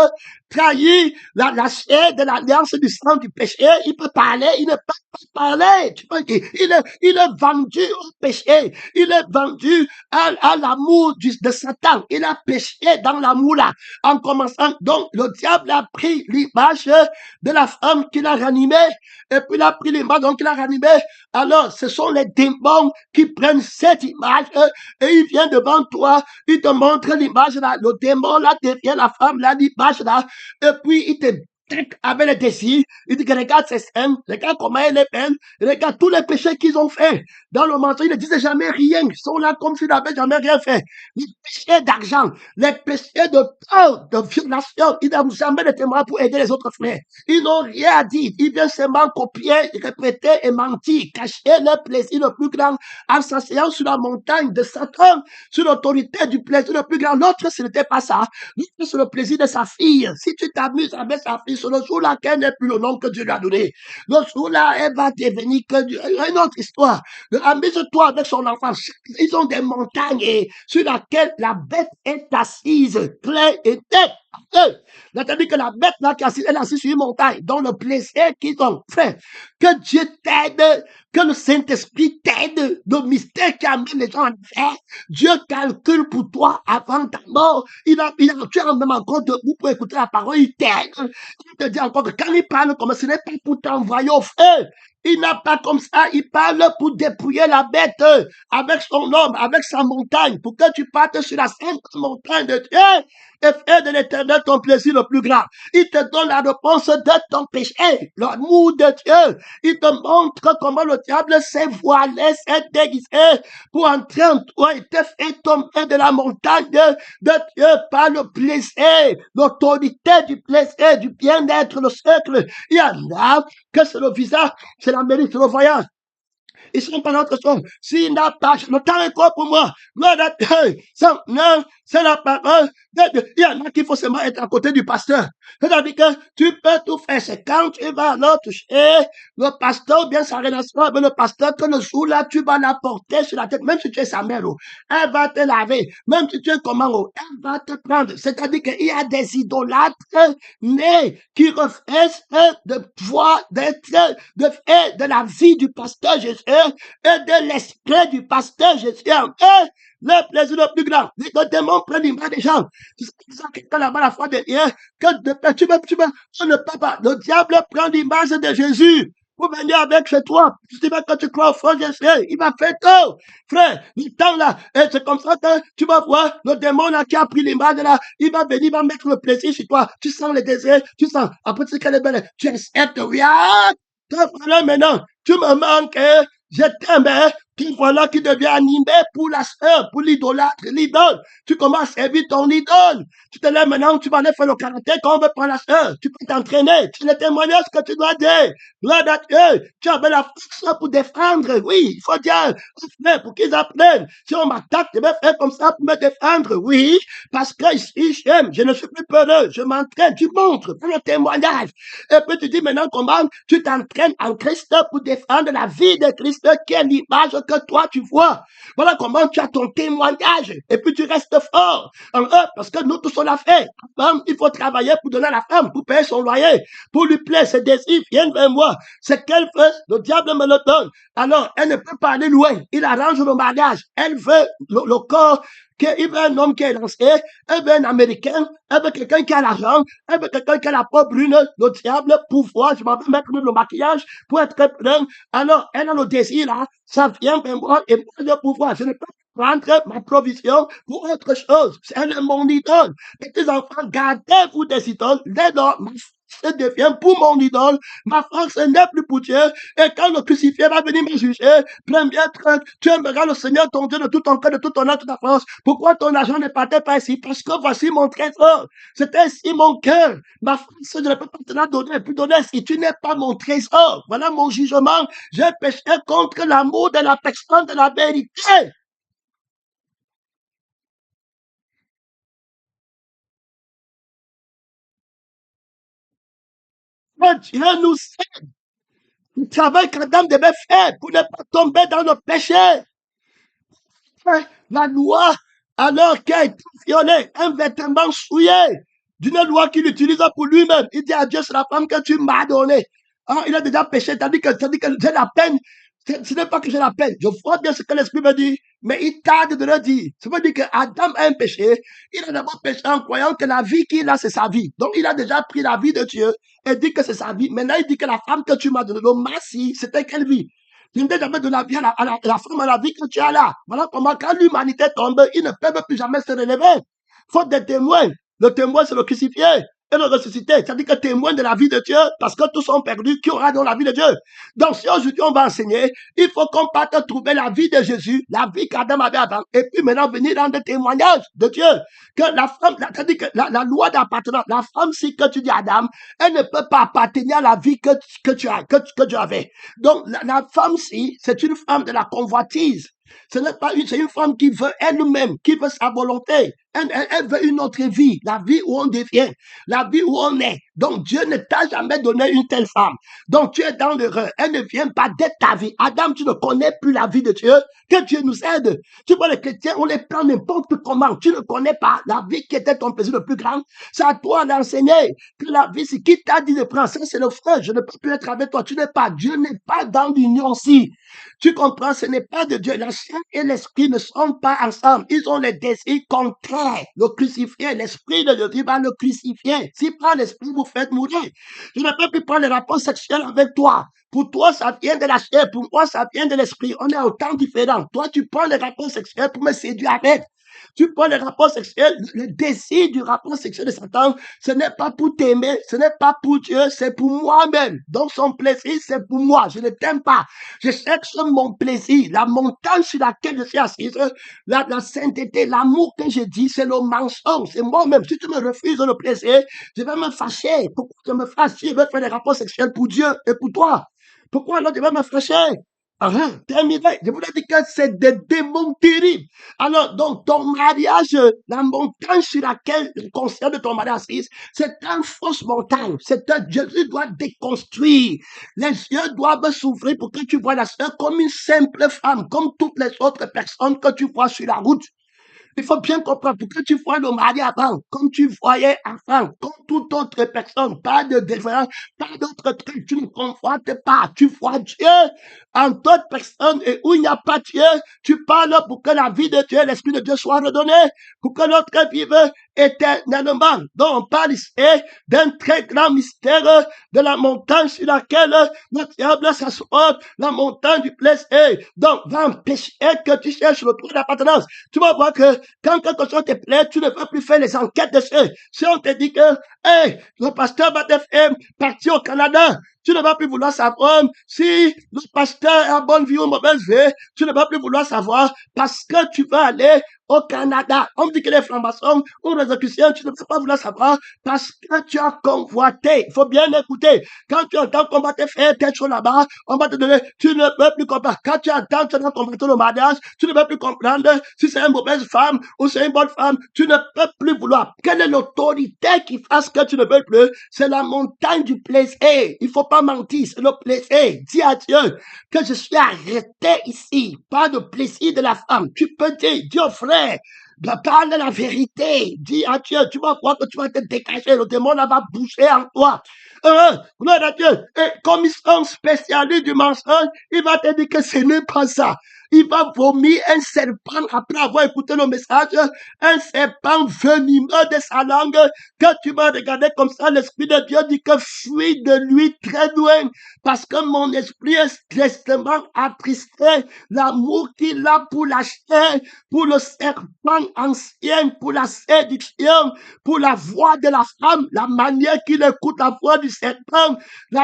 trahir la chair de l'alliance du sang du péché, il peut parler, il ne peut pas parler. Tu vois, il est vendu au péché, il est vendu à l'amour de Satan. Il a péché dans l'amour là, en commençant. Donc, le diable a pris l'image de la femme qu'il a ranimée, et puis il a pris l'image, donc il a ranimé. Alors, ce sont les démons qui prennent cette image, et il vient devant toi, il te montre l'image là, le démon là devient la femme là, l'image là, et puis il te avec les désirs, il dit que regarde ces scènes, regarde comment elle est belle, regarde tous les péchés qu'ils ont fait. Dans le mensonge, ils ne disaient jamais rien, ils sont là comme s'ils n'avaient jamais rien fait. Les péchés d'argent, les péchés de peur, de violation, ils n'ont jamais de témoins pour aider les autres frères. Ils n'ont rien à dire, ils viennent seulement copier, répéter et mentir, cacher leur plaisir le plus grand en s'asseyant sur la montagne de Satan, sur l'autorité du plaisir le plus grand. L'autre, ce n'était pas ça. L'autre, c'est le plaisir de sa fille. Si tu t'amuses avec sa fille, sur le jour-là, qu'elle n'est plus le nom que Dieu lui a donné. Le jour-là, elle va devenir que Dieu. Une autre histoire. Amuse-toi avec son enfant. Ils ont des montagnes sur lesquelles la bête est assise, claire et nette. C'est-à-dire que la bête là qui est assise, elle est assise sur une montagne, dans le plaisir qu'ils ont fait. Que Dieu t'aide, que le Saint-Esprit t'aide, le mystère qui amène les gens à faire. Dieu calcule pour toi avant ta mort. Tu es même encore debout pour écouter la parole, il t'aide. Il te dit encore que quand il parle comme ce n'est pas pour t'envoyer au feu. Il n'a pas comme ça, il parle pour dépouiller la bête avec son homme, avec sa montagne, pour que tu partes sur la sainte montagne de Dieu et faire de l'éternel ton plaisir le plus grand. Il te donne la réponse de ton péché, l'amour de Dieu. Il te montre comment le diable s'est voilé, s'est déguisé pour entrer en toi et te faire tomber de la montagne de Dieu par le plaisir, l'autorité du plaisir, du bien-être, le cercle. Il y en a que c'est le visage, c'est la mérite, c'est le voyage. Ils sont pas notre chose. S'il n'a pas, le temps est quoi pour moi? Non, c'est la parole. Il y en a qui faut seulement être à côté du pasteur. C'est-à-dire que tu peux tout faire. C'est quand tu vas là toucher le pasteur, bien sa relation avec le pasteur, que le jour là, tu vas la porter sur la tête, même si tu es sa mère, elle va te laver. Même si tu es comment, elle va te prendre. C'est-à-dire qu'il y a des idolâtres nés qui refusent de voir, de faire de la vie du pasteur Jésus et de l'esprit du pasteur Jésus en eux le plaisir le plus grand. Le démon prend l'image des gens. C'est ça que quand là-bas la foi derrière, que on ne peut pas. Le diable prend l'image de Jésus pour venir avec chez toi. Tu dis que tu crois au frère Jésus, il va faire tout. Frère, il temps là, et c'est comme ça que tu vas voir le démon là qui a pris l'image là, il va venir, il va mettre le plaisir sur toi. Tu sens le désir, tu sens, après tu sais qu'elle est belle, tu acceptes, regarde, voilà maintenant, tu me manques, je t'aime, puis voilà qui devient animé pour la sœur, pour l'idolâtre, l'idole. Tu commences à servir ton idole. Tu te lèves maintenant, tu vas aller faire le karaté quand on veut prendre la sœur. Tu peux t'entraîner. C'est le témoignage que tu dois dire. Gloire à Dieu. Tu avais la force pour défendre. Oui, il faut dire, pour qu'ils apprennent. Si on m'attaque, je vais faire comme ça pour me défendre. Oui, parce que ici, j'aime, je ne suis plus peureux. Je m'entraîne. Tu montres, fais le témoignage. Et puis tu dis maintenant comment tu t'entraînes en Christ pour défendre la vie de Christ qui est l'image que toi tu vois. Voilà comment tu as ton témoignage. Et puis tu restes fort en eux, parce que nous tous on l'a fait. Il faut travailler pour donner à la femme, pour payer son loyer, pour lui plaire, ses désirs viennent vers moi. C'est qu'elle veut, le diable me le donne. Alors, elle ne peut pas aller loin. Il arrange le mariage. Elle veut le corps, il veut un homme qui est lancé, elle veut un Américain, elle veut quelqu'un qui a l'argent, elle veut quelqu'un qui a la peau brune, le diable, pouvoir, je m'en vais mettre le maquillage pour être plein. Alors, elle a le désir là, ça vient vers moi et moi le pouvoir. Je ne peux pas prendre ma provision pour autre chose. C'est mon idole. Et tes enfants, gardez-vous des idoles, les normes. Ça devient pour mon idole, ma force n'est plus pour Dieu, et quand le crucifié va venir me juger, premier truc, tu aimeras le Seigneur ton Dieu de tout ton cœur, de toute ton âme, de toute ta force. Pourquoi ton argent ne partait pas ici? Parce que voici mon trésor. C'est ainsi mon cœur. Ma force, je ne peux pas te la donner, plus donner si tu n'es pas mon trésor. Voilà mon jugement. J'ai péché contre l'amour de la personne de la vérité. Que Dieu nous aide. Le travail qu'Adam devait faire pour ne pas tomber dans nos péchés. La loi, alors qu'il a été violé, un vêtement souillé, d'une loi qu'il utilise pour lui-même. Il dit à Dieu, c'est la femme que tu m'as donnée. Hein, il a déjà péché, tandis que j'ai la peine. Ce n'est pas que j'ai la peine. Je vois bien ce que l'Esprit me dit, mais il tarde de le dire. Ça veut dire qu'Adam a un péché. Il a d'abord péché en croyant que la vie qu'il a, c'est sa vie. Donc, il a déjà pris la vie de Dieu et dit que c'est sa vie. Maintenant, il dit que la femme que tu m'as donnée, le Massie, c'était quelle vie? Tu ne peux jamais donner la vie à la femme à la vie que tu as là. Voilà comment, quand l'humanité tombe, ils ne peuvent plus jamais se relever. Faute des témoins. Le témoin, c'est le crucifié et le ressuscité. C'est-à-dire que témoin de la vie de Dieu, parce que tous sont perdus, qui aura dans la vie de Dieu. Donc, si aujourd'hui on va enseigner, il faut qu'on parte trouver la vie de Jésus, la vie qu'Adam avait avant, et puis maintenant venir rendre témoignage de Dieu. Que la femme, c'est-à-dire que la loi d'appartenance, la femme, si que tu dis Adam, elle ne peut pas appartenir à la vie que tu avais. Donc, la femme, si, c'est une femme de la convoitise. Ce n'est pas c'est une femme qui veut elle-même, qui veut sa volonté. Elle veut une autre vie, la vie où on devient, la vie où on est. Donc Dieu ne t'a jamais donné une telle femme. Donc tu es dans l'erreur. Elle ne vient pas d'être ta vie. Adam, tu ne connais plus la vie de Dieu. Que Dieu nous aide. Tu vois, les chrétiens, on les prend n'importe comment. Tu ne connais pas la vie qui était ton plaisir le plus grand. C'est à toi d'enseigner que la vie, c'est qui t'a dit de prendre. Ça, c'est le frère. Je ne peux plus être avec toi. Tu n'es pas. Dieu n'est pas dans l'union-ci. Tu comprends, ce n'est pas de Dieu. La chair et l'esprit ne sont pas ensemble. Ils ont les désirs contraires. Le crucifié, l'esprit de Dieu va le crucifier. Si prend l'esprit, vous faites mourir. Je ne peux plus prendre les rapports sexuels avec toi. Pour toi, ça vient de la chair. Pour moi, ça vient de l'esprit. On est autant différents. Toi, tu prends les rapports sexuels pour me séduire avec. Tu prends les rapports sexuels, le désir du rapport sexuel de Satan, ce n'est pas pour t'aimer, ce n'est pas pour Dieu, c'est pour moi-même. Donc son plaisir, c'est pour moi. Je ne t'aime pas. Je cherche mon plaisir. La montagne sur laquelle je suis assise, la sainteté, l'amour que je dis, c'est le mensonge. C'est moi-même. Si tu me refuses le plaisir, je vais me fâcher. Pourquoi je me fâche si je veux faire des rapports sexuels pour Dieu et pour toi? Pourquoi alors je vais me fâcher? Terminé. Je vous ai dit que c'est des démons terribles. Alors, donc, ton mariage, la montagne sur laquelle le concert de ton mariage assise, c'est une fausse montagne. Jésus doit déconstruire. Les yeux doivent s'ouvrir pour que tu vois la sœur comme une simple femme, comme toutes les autres personnes que tu vois sur la route. Il faut bien comprendre, pour que tu vois le mari avant, comme tu voyais avant, comme toute autre personne, pas de différence, pas d'autre truc, tu ne convoites pas, tu vois Dieu en d'autres personnes et où il n'y a pas Dieu, tu parles pour que la vie de Dieu, l'Esprit de Dieu soit redonné, pour que l'autre vive éternellement. Donc on parle ici d'un très grand mystère de la montagne sur laquelle le diable s'assoit, la montagne du plaisir. Donc va empêcher que tu cherches le droit d'appartenance. Tu vas voir que quand quelque chose te plaît, tu ne vas plus faire les enquêtes de ce. Si on te dit que, hey, le pasteur va te faire partir au Canada, tu ne vas plus vouloir savoir si le pasteur a bonne vie ou mauvaise vie. Tu ne vas plus vouloir savoir parce que tu vas aller au Canada. On me dit que les francs-maçons ou les chrétiens, tu ne vas pas vouloir savoir parce que tu as convoité. Il faut bien écouter. Quand tu entends qu'on va te faire quelque chose là-bas, on va te donner, tu ne peux plus comprendre. Quand tu entends que tu as convoité le mariage, tu ne peux plus comprendre si c'est une mauvaise femme ou c'est une bonne femme. Tu ne peux plus vouloir. Quelle est l'autorité qui fasse que tu ne veux plus? C'est la montagne du plaisir. Il faut pas mentir, c'est le plaisir. Dis à Dieu que je suis arrêté ici. Pas de plaisir de la femme. Tu peux dire, Dieu frère, parle de la vérité. Dis à Dieu, tu vas voir que tu vas te décacher. Le démon va bouger en toi. Gloire à Dieu. Et comme ils sont spécialistes du mensonge, il va te dire que ce n'est pas ça. Il va vomir un serpent après avoir écouté le message, un serpent venimeux de sa langue, que tu vas regarder comme ça, l'Esprit de Dieu dit que fuis de lui très loin, parce que mon esprit est tristement attristé, l'amour qu'il a pour la chair, pour le serpent ancien, pour la séduction, pour la voix de la femme, la manière qu'il écoute la voix du serpent,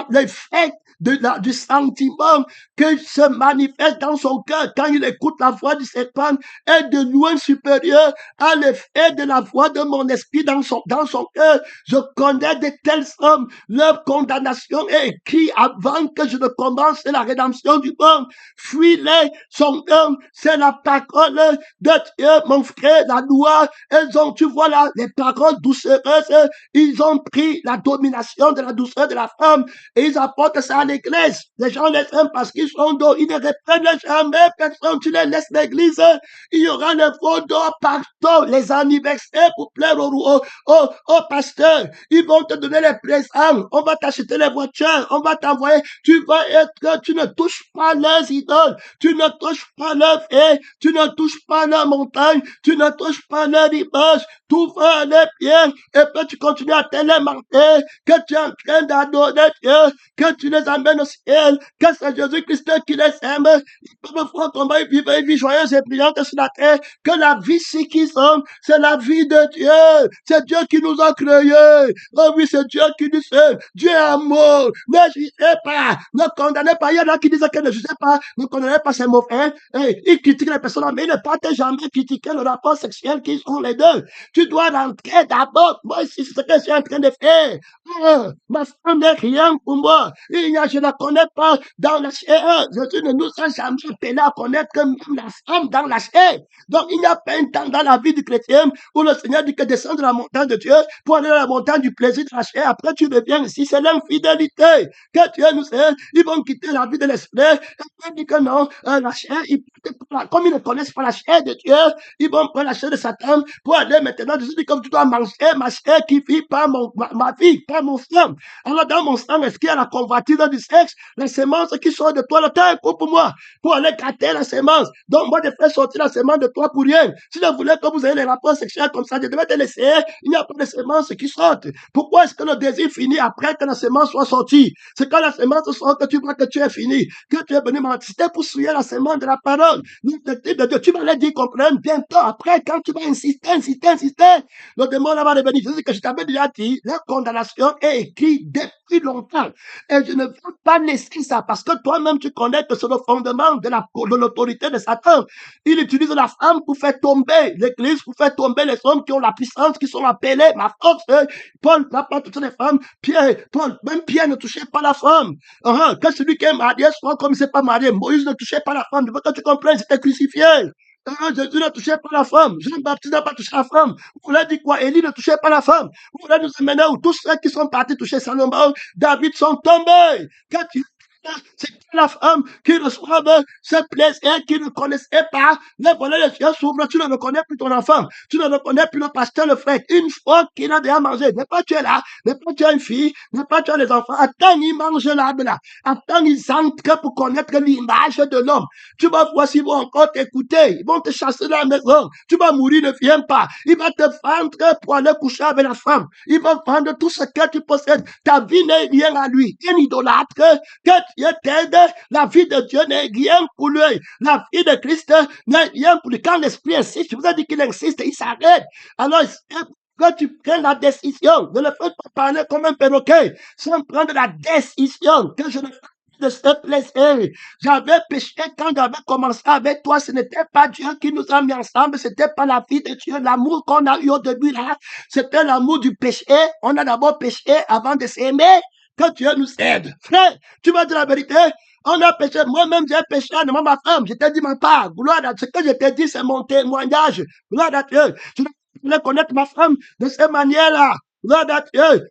l'effet du sentiment que se manifeste dans son cœur quand il écoute la voix du serpent, est de loin supérieur à l'effet de la voix de mon esprit dans son cœur. Je connais de telles hommes, leur condamnation est écrite avant que je ne commence la rédemption du monde. Fuis-les, son homme, c'est la parole de Dieu, mon frère, la loi. Elles ont, tu vois là, les paroles doucereuses, ils ont pris la domination de la douceur de la femme et ils apportent ça à l'église. Les gens les aiment parce qu'ils sont d'eau, ils ne reprennent jamais personne, tu les laisses l'église, il y aura les faux d'or partout, les anniversaires pour plaire au pasteur, ils vont te donner les présents, on va t'acheter les voitures, on va t'envoyer, tu ne touches pas leurs idoles, tu ne touches pas leurs fées, tu ne touches pas leurs montagnes, tu ne touches pas leurs images, tout va aller bien, et puis tu continues à télémarquer que tu es en train d'adorer Dieu, que tu les amènes au ciel, que c'est Jésus-Christ qui les aime, ils peuvent voir comment ils vivent une vie joyeuse et brillante sur la terre, que la vie si qu'ils ont, c'est la vie de Dieu, c'est Dieu qui nous a créés, oh oui, c'est Dieu qui nous aime, Dieu est amour, ne jugez pas, ne condamnez pas, il y en a qui disent que ne jugez pas, ne condamnez pas, c'est mauvais, ils critiquent les personnes, mais ils ne partent jamais critiquer le rapport sexuel qu'ils ont les deux. Tu dois rentrer d'abord. Moi, c'est ce que je suis en train de faire. Ma femme n'est rien pour moi. Je ne la connais pas dans la chair. Jésus ne nous a jamais appelé à connaître même la femme dans la chair. Donc, il n'y a pas un temps dans la vie du chrétien où le Seigneur dit que descends de la montagne de Dieu pour aller à la montagne du plaisir de la chair. Après, tu reviens ici. C'est l'infidélité. Que Dieu nous aide. Ils vont quitter la vie de l'esprit. Et puis, dit que non, la chair, comme ils ne connaissent pas la chair de Dieu, ils vont prendre la chair de Satan pour aller maintenant. Jésus dit comme tu dois manger ma chair qui vit par ma vie, par mon sang. Alors dans mon sang, est-ce qu'il y a la convoitise du sexe, les semences qui sortent de toi, le temps est court pour moi, pour aller gâter la semence. Donc moi, je fais sortir la semence de toi pour rien. Si je voulais que vous ayez les rapports sexuels comme ça, je devais te laisser, il n'y a pas de semences qui sortent. Pourquoi est-ce que le désir finit après que la semence soit sortie? C'est quand la semence sort que tu vois que tu es fini, que tu es venu mentir. C'était pour souiller la semence de la parole. Tu vas les dire, comprendre bientôt après, quand tu vas insister, le démon va revenir. C'est ce que je t'avais déjà dit. La condamnation est écrite depuis longtemps. Et je ne veux pas laisser ça parce que toi-même tu connais que c'est le fondement de l'autorité de Satan. Il utilise la femme pour faire tomber l'église, pour faire tomber les hommes qui ont la puissance, qui sont appelés. Ma force, Paul n'a pas touché les femmes. Même Pierre ne touchait pas la femme. Que celui qui est marié soit comme il ne s'est pas marié. Moïse ne touchait pas la femme. Je veux que tu comprennes, c'était crucifié. Jésus ne touchait pas la femme. Jean-Baptiste n'a pas touché la femme. Vous voulez dire quoi? Élie ne touchait pas la femme. Vous voulez nous amener où tous ceux qui sont partis toucher Salomon, David sont tombés. Quand c'est la femme qui reçoit ce plaisir qu'ils ne connaissaient pas. Les volets les yeux s'ouvrent, tu ne reconnais plus ton enfant. Tu ne reconnais plus le pasteur, le frère. Une fois qu'il a déjà mangé, n'est pas tu es là, n'est pas tu as une fille, n'est pas tu as les enfants. Attends, ils mangent là. Attends, ils entrent pour connaître l'image de l'homme. Tu vas voir s'ils vont encore t'écouter. Ils vont te chasser de la maison. Tu vas mourir, ne viens pas. Il va te vendre pour aller coucher avec la femme. Il va vendre tout ce que tu possèdes. Ta vie n'est rien à lui. Un idolâtre que Dieu t'aide, la vie de Dieu n'est rien pour lui. La vie de Christ n'est rien pour lui. Quand l'Esprit insiste, je vous ai dit qu'il insiste, il s'arrête. Alors, quand tu prends la décision, ne le fais pas parler comme un perroquet, sans prendre la décision que je ne fais de ce plaisir. J'avais péché quand j'avais commencé avec toi. Ce n'était pas Dieu qui nous a mis ensemble. C'était pas la vie de Dieu. L'amour qu'on a eu au début là, c'était l'amour du péché. On a d'abord péché avant de s'aimer. Que Dieu nous aide. Frère, tu vas dire la vérité. On a péché. Moi-même, j'ai péché devant ma femme. Je t'ai dit ma part. Gloire à Dieu. Ce que je t'ai dit, c'est mon témoignage. Gloire à Dieu. Tu dois connaître ma femme de cette manière-là. Gloire à Dieu.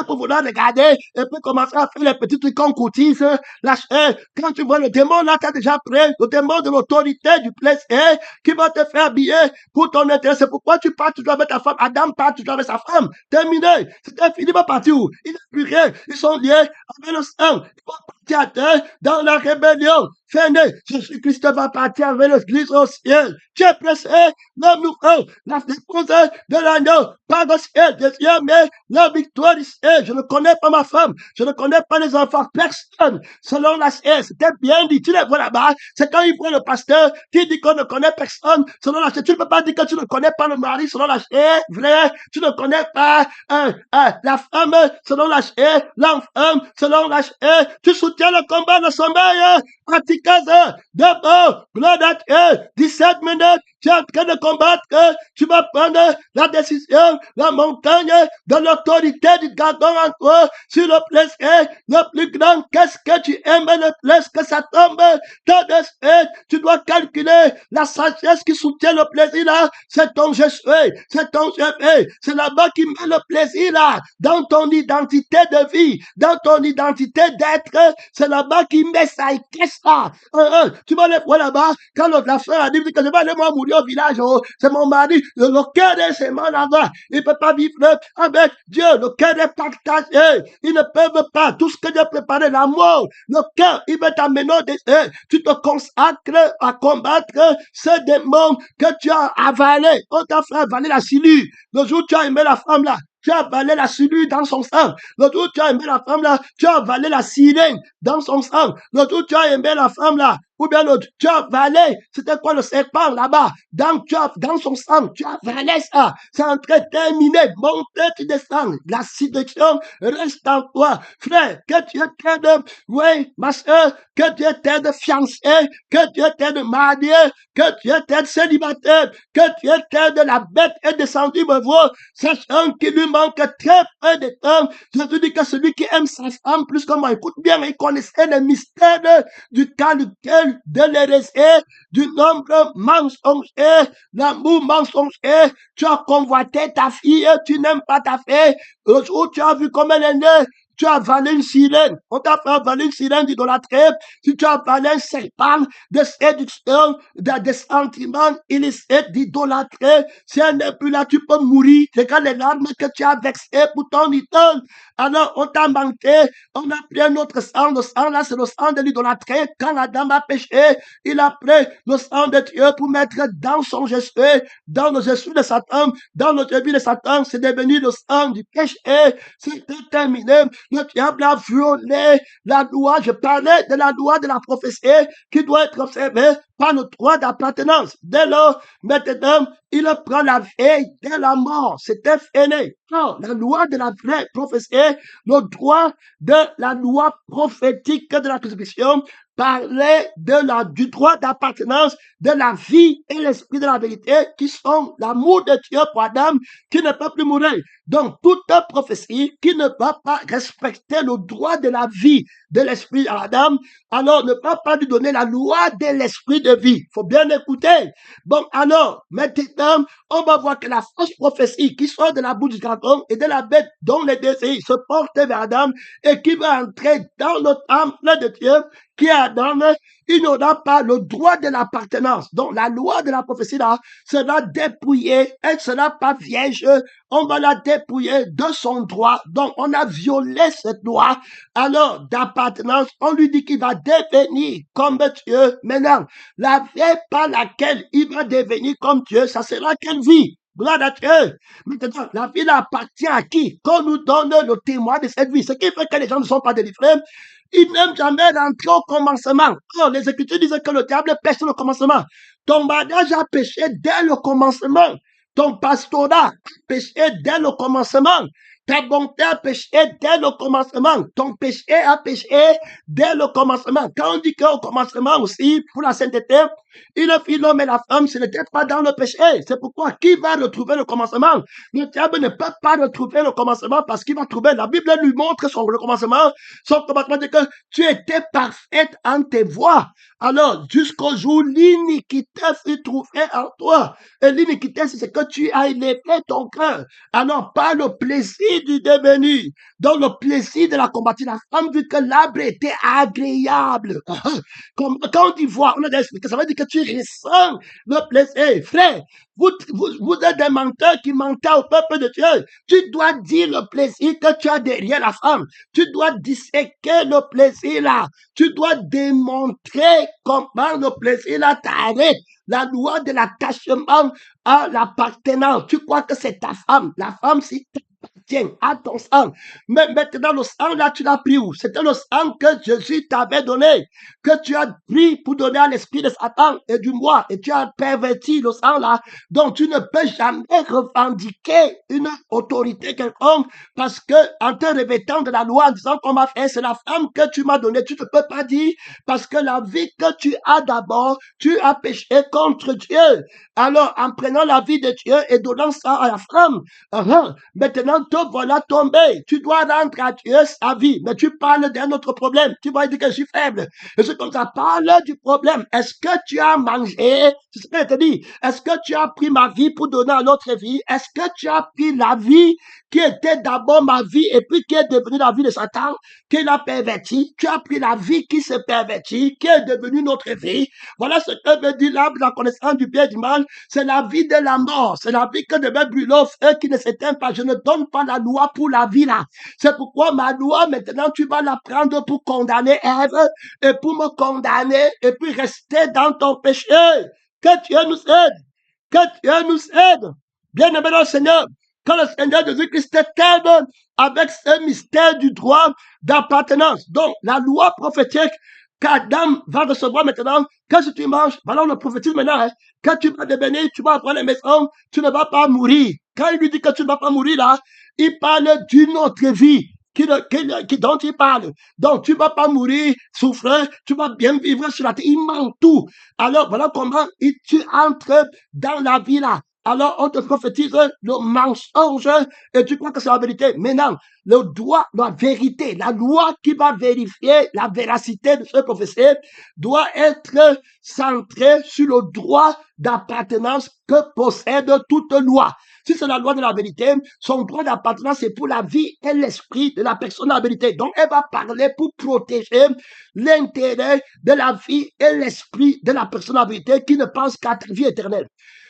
Pour vouloir regarder et puis commencer à faire les petits trucs qu'on coutise. Quand tu vois le démon là, tu as déjà prêt. Le démon de l'autorité, du plaisir, qui va te faire habiller pour ton intérêt. C'est pourquoi tu pars toujours avec ta femme. Adam part toujours avec sa femme. Terminé. C'était fini. Il va partir où? Il n'a plus rien. Ils sont liés avec le sang. Ils vont partir à terre dans la rébellion. Fainé. Jésus-Christ va partir avec l'église au ciel. Tu es pressé. L'homme nous rend la défense de l'agneau. Pas au ciel. Deuxième, mais la victoire du ciel. Je ne connais pas ma femme. Je ne connais pas les enfants. Personne. Selon la chair. C'était bien dit. Tu les vois là-bas. C'est quand il voit le pasteur qui dit qu'on ne connaît personne. Selon la chair. Tu ne peux pas dire que tu ne connais pas le mari selon la chair. Vrai. Tu ne connais pas la femme selon la chair. L'enfant selon la chair. Tu soutient le combat de sommeil, Anticaze, d'abord, gloire à Dieu, 17 minutes, tu es en train de combattre, tu vas prendre la décision, la montagne de l'autorité du gardon en toi, sur le plaisir, le plus grand, qu'est-ce que tu aimes le plus que ça tombe, tu dois calculer la sagesse qui soutient le plaisir là, c'est ton je suis, c'est ton je fais, c'est là-bas qui met le plaisir là, dans ton identité de vie, dans ton identité d'être, c'est là-bas qui met ça, et qu'est-ce ça? Tu vas les voir là-bas, quand la frère a dit que je vais aller moi mourir au village, c'est mon mari, le cœur de ces gens là-bas, il ne peut pas vivre avec Dieu, le cœur est partagé, ils ne peuvent pas, tout ce que Dieu a préparé, l'amour, le cœur, il veut t'amener au désert, tu te consacres à combattre ce démon que tu as avalé, on t'a fait avaler la cellule, le jour où tu as aimé la femme là, tu as avalé la cellule dans son sang. L'autre jour, tu as aimé la femme là, tu as avalé la sirène dans son sang. L'autre jour, tu as aimé la femme là, ou bien l'autre, tu as avalé, c'était quoi le serpent là-bas, dans son sang, tu as avalé ça. C'est en train de terminer, monter, tu descends. La séduction reste en toi. Frère, que tu étais de, oui, ma soeur, que tu étais de fiancé, que tu étais de marié, que tu étais de célibataire, que tu étais de la bête est descendu me voir, sachant qu'il lui manque très peu de temps. Je te dis que celui qui aime sa femme plus que moi, écoute bien, il connaissait les mystères du calcul, de l'hérésie, du nombre mensonger, l'amour mensonger. Tu as convoité ta fille, tu n'aimes pas ta fille. Le jour où tu as vu comme elle est née, tu as avalé une sirène. On t'a fait avaler une sirène d'idolâtrie. Si tu as avalé un serpent de séduction, de sentiments illicites, d'idolâtrie, si elle n'est plus là, tu peux mourir. Regarde les larmes que tu as vexées pour ton idole. Alors, on t'a manqué. On a pris un autre sang. Le sang, là, c'est le sang de l'idolâtrie. Quand Adam a péché, il a pris le sang de Dieu pour mettre dans son geste, dans le geste de Satan, dans le début de Satan. C'est devenu le sang du péché. C'est terminé. Le diable a violé la loi. Je parlais de la loi de la prophétie qui doit être observée par le droit d'appartenance. Dès lors, maintenant, il prend la veille dès la mort. C'était fini. Non, la loi de la vraie prophétie, le droit de la loi prophétique de la crucifixion parlait du droit d'appartenance de la vie et l'esprit de la vérité qui sont l'amour de Dieu pour Adam qui ne peut plus mourir. Donc, toute prophétie qui ne va pas respecter le droit de la vie de l'esprit à Adam, alors ne va pas lui donner la loi de l'esprit de vie. Il faut bien écouter. Bon, alors, maintenant, on va voir que la fausse prophétie qui sort de la bouche du dragon et de la bête dont les désirs se portent vers Adam et qui va entrer dans le temple de Dieu, qui est Adam, il n'aura pas le droit de l'appartenance. Donc, la loi de la prophétie là sera dépouillée, elle sera pas vierge, on va la dépouiller de son droit. Donc, on a violé cette loi. Alors, d'appartenance, on lui dit qu'il va devenir comme Dieu. Maintenant, la vie par laquelle il va devenir comme Dieu, ça sera quelle vie? Gloire à Dieu. Maintenant, la vie appartient à qui? Qu'on nous donne le témoin de cette vie. Ce qui fait que les gens ne sont pas délivrés. Ils n'aiment jamais rentrer au commencement. Oh, les Écritures disent que le diable pêche au commencement. Ton mariage a péché dès le commencement. Ton pastorat a péché dès le commencement. Ta bonté a péché dès le commencement. Ton péché a péché dès le commencement. Quand on dit qu'au commencement aussi, pour la sainteté, il a fait l'homme et la femme, ce n'était pas dans le péché. C'est pourquoi qui va retrouver le commencement? Le diable ne peut pas retrouver le commencement parce qu'il va trouver, la Bible lui montre le commencement. Son commencement dit que tu étais parfaite en tes voies. Alors, jusqu'au jour, l'iniquité fut trouvée en toi. Et l'iniquité, c'est ce que tu as élevé ton cœur. Alors, pas le plaisir du devenu. Donc, le plaisir de la combattre. La femme, vu que l'arbre était agréable. Comme, quand on dit voir, on a expliqué, ça veut dire que tu ressens le plaisir. Frère, vous êtes des menteurs qui mentent au peuple de Dieu. Tu dois dire le plaisir que tu as derrière la femme. Tu dois disséquer le plaisir là. Tu dois démontrer comment le plaisir là t'arrête. La loi de l'attachement à l'appartenance. Tu crois que c'est ta femme. La femme, si appartient à ton sang. Mais maintenant, le sang, là, tu l'as pris où? C'était le sang que Jésus t'avait donné, que tu as pris pour donner à l'esprit de Satan et du moi, et tu as perverti le sang, là. Donc, tu ne peux jamais revendiquer une autorité quelconque parce que, en te revêtant de la loi, en disant qu'on m'a fait, c'est la femme que tu m'as donnée, tu ne peux pas dire parce que la vie que tu as d'abord, tu as péché contre Dieu. Alors, en prenant la vie de Dieu et donnant ça à la femme, maintenant, te voilà tombé. Tu dois rendre à Dieu sa vie. Mais tu parles d'un autre problème. Tu vas dire que je suis faible. Et c'est comme ça, parle du problème. Est-ce que tu as mangé? C'est ce que je te dis. Est-ce que tu as pris ma vie pour donner à l'autre vie? Est-ce que tu as pris la vie qui était d'abord ma vie et puis qui est devenue la vie de Satan, qui l'a perverti? Tu as pris la vie qui se pervertit, qui est devenue notre vie. Voilà ce que veut dire l'arbre de la connaissance du bien et du mal. C'est la vie de la mort. C'est la vie que devait brûler au feu qui ne s'éteint pas. Je ne donne pas la loi pour la vie là. C'est pourquoi ma loi, maintenant, tu vas la prendre pour condamner Ève et pour me condamner et puis rester dans ton péché. Que Dieu nous aide. Que Dieu nous aide. Bien-aimé dans le Seigneur, quand le Seigneur Jésus-Christ t'aide avec ce mystère du droit d'appartenance. Donc, la loi prophétique qu'Adam va recevoir maintenant, que si tu manges, voilà, on le prophétise maintenant, hein, quand tu vas devenir, tu vas avoir la maison, tu ne vas pas mourir. Quand il lui dit que tu ne vas pas mourir là, il parle d'une autre vie dont il parle. Donc, tu ne vas pas mourir, souffrir, tu vas bien vivre sur la terre. Il manque tout. Alors, voilà comment tu entres dans la vie là. Alors, on te prophétise le mensonge et tu crois que c'est la vérité. Maintenant, le droit, la vérité, la loi qui va vérifier la véracité de ce prophétie doit être centrée sur le droit d'appartenance que possède toute loi. Si c'est la loi de la vérité, son droit d'appartenance c'est pour la vie et l'esprit de la personne de la vérité. Donc, elle va parler pour protéger l'intérêt de la vie et l'esprit de la personne de la vérité qui ne pense qu'à la vie éternelle.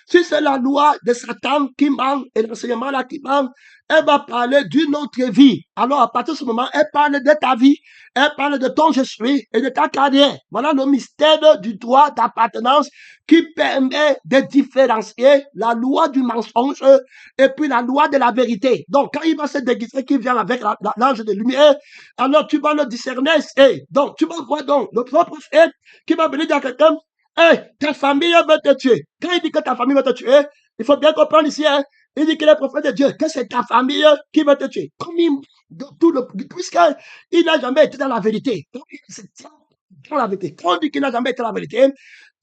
Si c'est la loi de Satan qui manque et l'enseignement là qui manque, elle va parler d'une autre vie. Alors, à partir de ce moment, elle parle de ta vie, elle parle de ton je suis et de ta carrière. Voilà le mystère du droit d'appartenance qui permet de différencier la loi du mensonge et puis la loi de la vérité. Donc, quand il va se déguiser, qui vient avec l'ange de lumière, alors tu vas le discerner. Et donc, tu vas voir donc le propre fait qui va venir dire à quelqu'un, hey, ta famille va te tuer. Quand il dit que ta famille va te tuer, il faut bien comprendre ici, hein, il dit qu'il est prophète de Dieu, que c'est ta famille qui va te tuer. Comme puisqu'il n'a jamais été dans la vérité. Donc, c'est dans la vérité. Quand on dit qu'il n'a jamais été dans la vérité,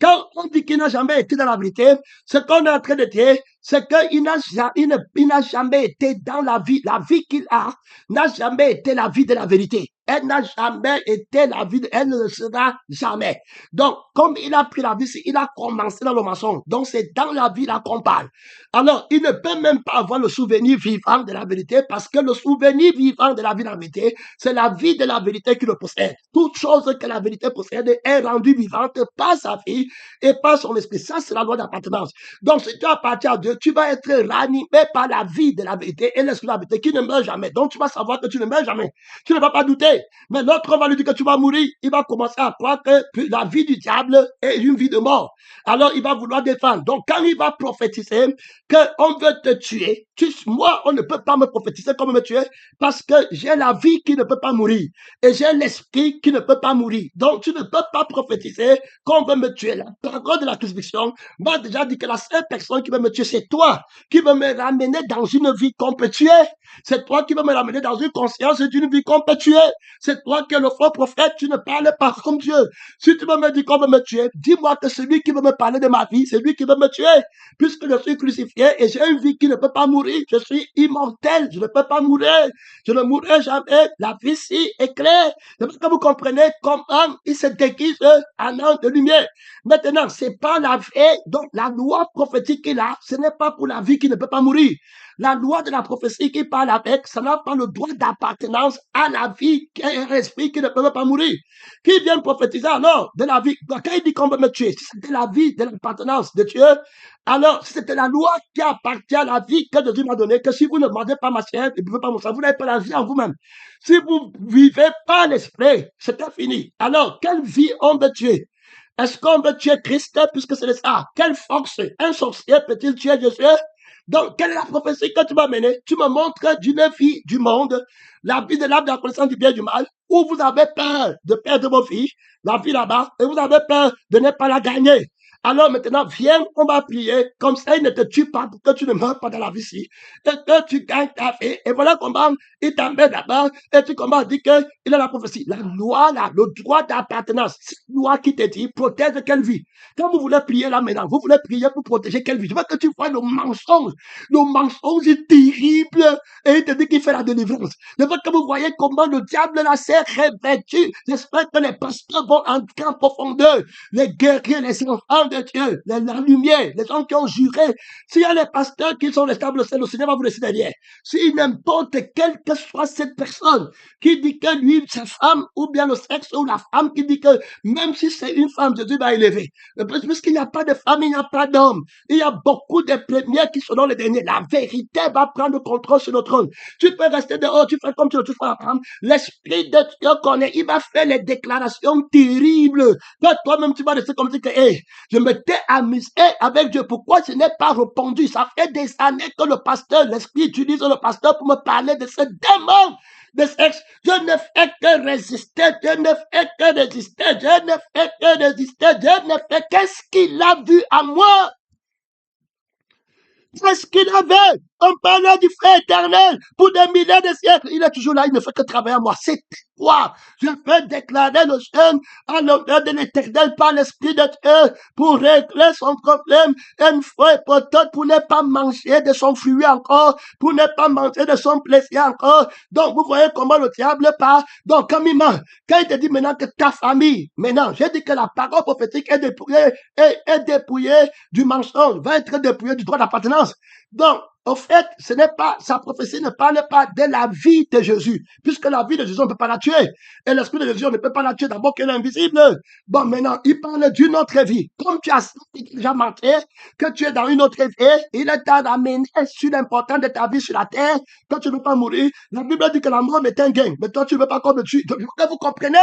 quand on dit qu'il n'a jamais été dans la vérité, ce qu'on est en train de dire, c'est qu'il n'a jamais été dans la vie. La vie qu'il a n'a jamais été la vie de la vérité. Elle n'a jamais été la vie, elle ne le sera jamais. Donc, comme il a pris la vie, il a commencé dans le mensonge. Donc, c'est dans la vie là qu'on parle. Alors, il ne peut même pas avoir le souvenir vivant de la vérité parce que le souvenir vivant de la vie de la vérité, c'est la vie de la vérité qui le possède. Toute chose que la vérité possède est rendue vivante par sa vie et par son esprit. Ça, c'est la loi d'appartenance. Donc, si tu appartiens à Dieu, tu vas être ranimé par la vie de la vérité et l'esprit de la vérité qui ne meurt jamais. Donc, tu vas savoir que tu ne meurs jamais. Tu ne vas pas douter. Mais l'autre va lui dire que tu vas mourir. Il va commencer à croire que la vie du diable est une vie de mort. Alors, il va vouloir défendre. Donc, quand il va prophétiser qu'on veut te tuer, moi, on ne peut pas me prophétiser comme me tuer parce que j'ai la vie qui ne peut pas mourir et j'ai l'esprit qui ne peut pas mourir. Donc, tu ne peux pas prophétiser qu'on veut me tuer. La parole de la crucifixion m'a déjà dit que la seule personne qui veut me tuer, c'est toi qui veux me ramener dans une vie qu'on peut tuer. C'est toi qui veux me ramener dans une conscience d'une vie qu'on peut tuer. C'est toi qui es le faux prophète, tu ne parles pas comme Dieu. Si tu veux me dire qu'on veut me tuer, dis-moi que celui qui veut me parler de ma vie, c'est lui qui veut me tuer. Puisque je suis crucifié et j'ai une vie qui ne peut pas mourir, je suis immortel, je ne peux pas mourir. Je ne mourrai jamais. La vie ici est claire. C'est parce que vous comprenez comment il se déguise en an de lumière. Maintenant, c'est pas la vie, donc la loi prophétique qu'il a, ce n'est pas pour la vie qui ne peut pas mourir. La loi de la prophétie qui parle avec, ça n'a pas le droit d'appartenance à la vie qui est un esprit qui ne peut pas mourir. Qui vient prophétiser alors de la vie? Quand il dit qu'on veut me tuer, si c'était la vie de l'appartenance de Dieu, alors si c'était la loi qui appartient à la vie que Dieu m'a donnée, que si vous ne demandez pas ma chair et ne pouvez pas mon sang, vous n'avez pas la vie en vous-même. Si vous vivez pas l'esprit, c'était fini. Alors, quelle vie on veut tuer? Est-ce qu'on veut tuer Christ puisque c'est ça? Quelle force un sorcier peut-il tuer Jésus? Donc, quelle est la prophétie que tu m'as menée? Tu me montres d'une vie du monde, la vie de l'âme de la connaissance du bien et du mal, où vous avez peur de perdre vos filles, la vie là-bas, et vous avez peur de ne pas la gagner. Alors maintenant, viens, on va prier, comme ça il ne te tue pas pour que tu ne meurs pas dans la vie ici, et que tu gagnes ta vie. Et voilà comment il t'emmène d'abord, et tu commences à dire qu'il a la prophétie. La loi, là, le droit d'appartenance, c'est une loi qui te dit, protège quelle vie. Quand vous voulez prier là maintenant, vous voulez prier pour protéger quelle vie. Je veux que tu vois le mensonge est terrible, et il te dit qu'il fait la délivrance. Je veux que vous voyez comment le diable là s'est revêtu. J'espère que les pasteurs vont entrer en profondeur, les guerriers, les enfants de Dieu, la lumière, les gens qui ont juré. S'il y a les pasteurs qui sont restables, le Seigneur va vous laisser derrière. Si n'importe quelle que soit cette personne qui dit que lui, sa femme, ou bien le sexe, ou la femme qui dit que même si c'est une femme, Jésus va élever. Puisqu'il n'y a pas de femme, il n'y a pas d'homme. Il y a beaucoup de premiers qui seront les derniers. La vérité va prendre le contrôle sur le trône. Tu peux rester dehors, tu fais comme tu le touches la femme. L'Esprit de Dieu connaît. Il va faire les déclarations terribles. Toi-même, tu vas rester comme si que, hey, je m'étais amusé avec Dieu. Pourquoi je n'ai pas répondu? Ça fait des années que le pasteur, l'Esprit utilise le pasteur pour me parler de ce démon de sexe. Je ne fais que résister, je ne fais que résister, je ne fais que résister, je ne fais qu'est-ce qu'il a vu à moi. Qu'est-ce qu'il avait? On parlait du frère éternel pour des milliers de siècles. Il est toujours là, il ne fait que travailler à moi. C'est quoi? Je peux déclarer le jeûne à l'honneur de l'éternel par l'Esprit de Dieu pour régler son problème une fois et pour toutes, pour ne pas manger de son fruit encore, pour ne pas manger de son plaisir encore. Donc, vous voyez comment le diable part. Donc, comme il ment, quand il te dit maintenant que ta famille, maintenant, j'ai dit que la parole prophétique est dépouillée du mensonge, va être dépouillée du droit d'appartenance. Donc, au fait, ce n'est pas, sa prophétie ne parle pas de la vie de Jésus, puisque la vie de Jésus, on ne peut pas la tuer. Et l'esprit de Jésus, on ne peut pas la tuer d'abord qu'elle est invisible. Bon, maintenant, il parle d'une autre vie. Comme tu as déjà montré que tu es dans une autre vie, il t'a ramené sur l'importance de ta vie sur la terre, que tu ne veux pas mourir. La Bible dit que la mort est un gain, mais toi, tu ne veux pas qu'on me tue. Donc, vous comprenez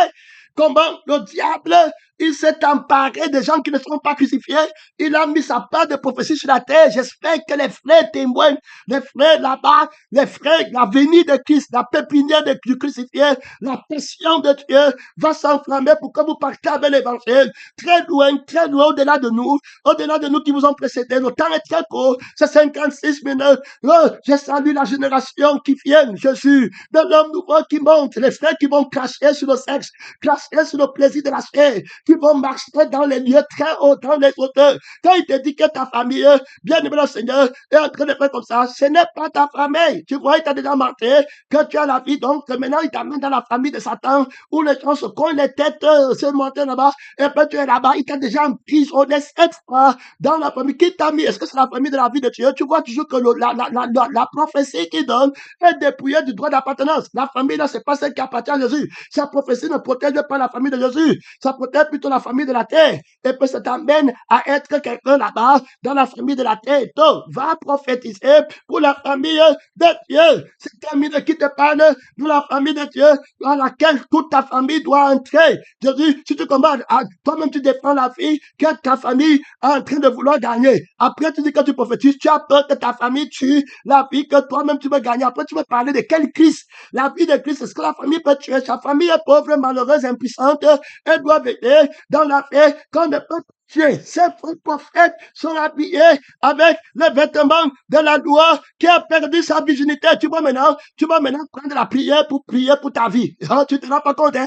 comment le diable, il s'est emparé des gens qui ne seront pas crucifiés. Il a mis sa part de prophétie sur la terre. J'espère que les frères témoignent, les frères là-bas, les frères, la venue de Christ, la pépinière du crucifié, la passion de Dieu va s'enflammer pour que vous partez avec l'évangile. Très loin, au-delà de nous qui vous ont précédé. Le temps est très court, c'est 56 minutes. Oh, je salue la génération qui vient, Jésus, de l'homme nouveau qui monte, les frères qui vont cracher sur le sexe, cracher sur le plaisir de la chair, qui vont marcher dans les lieux très hauts, dans les hauteurs. Quand il te dit que ta famille, bien aimé le Seigneur, est en train de faire comme ça, ce n'est pas ta famille. Tu vois, il t'a déjà montré que tu as la vie, donc maintenant il t'amène dans la famille de Satan, où les gens se cognent les têtes, se montent là-bas, et puis tu es là-bas, il t'a déjà emprisonné 7 fois dans la famille. Qui t'a mis? Est-ce que c'est la famille de la vie de Dieu? Tu vois toujours que la prophétie qu'il donne est dépouillée du droit d'appartenance. La famille là, c'est pas celle qui appartient à Jésus. Sa prophétie ne protège pas la famille de Jésus. Ça protège plutôt la famille de la terre. Et puis ça t'amène à être quelqu'un là-bas, dans la famille de la terre. Donc, va prophétiser pour la famille de Dieu. C'est terminé qui te parle de la famille de Dieu, dans laquelle toute ta famille doit entrer. Jésus, si tu combats, toi-même tu défends la vie que ta famille est en train de vouloir gagner. Après, tu dis que tu prophétises, tu as peur que ta famille tue la vie que toi-même tu veux gagner. Après, tu veux parler de quel Christ? La vie de Christ, est-ce que la famille peut tuer? Sa famille est pauvre, malheureuse, impuissante. Elle doit veiller dans la paix qu'on ne peut tuer. Ces faux prophètes sont habillés avec les vêtements de la loi qui a perdu sa virginité. Tu vas maintenant prendre la prière pour prier pour ta vie. Tu ne te rends pas compte, hein?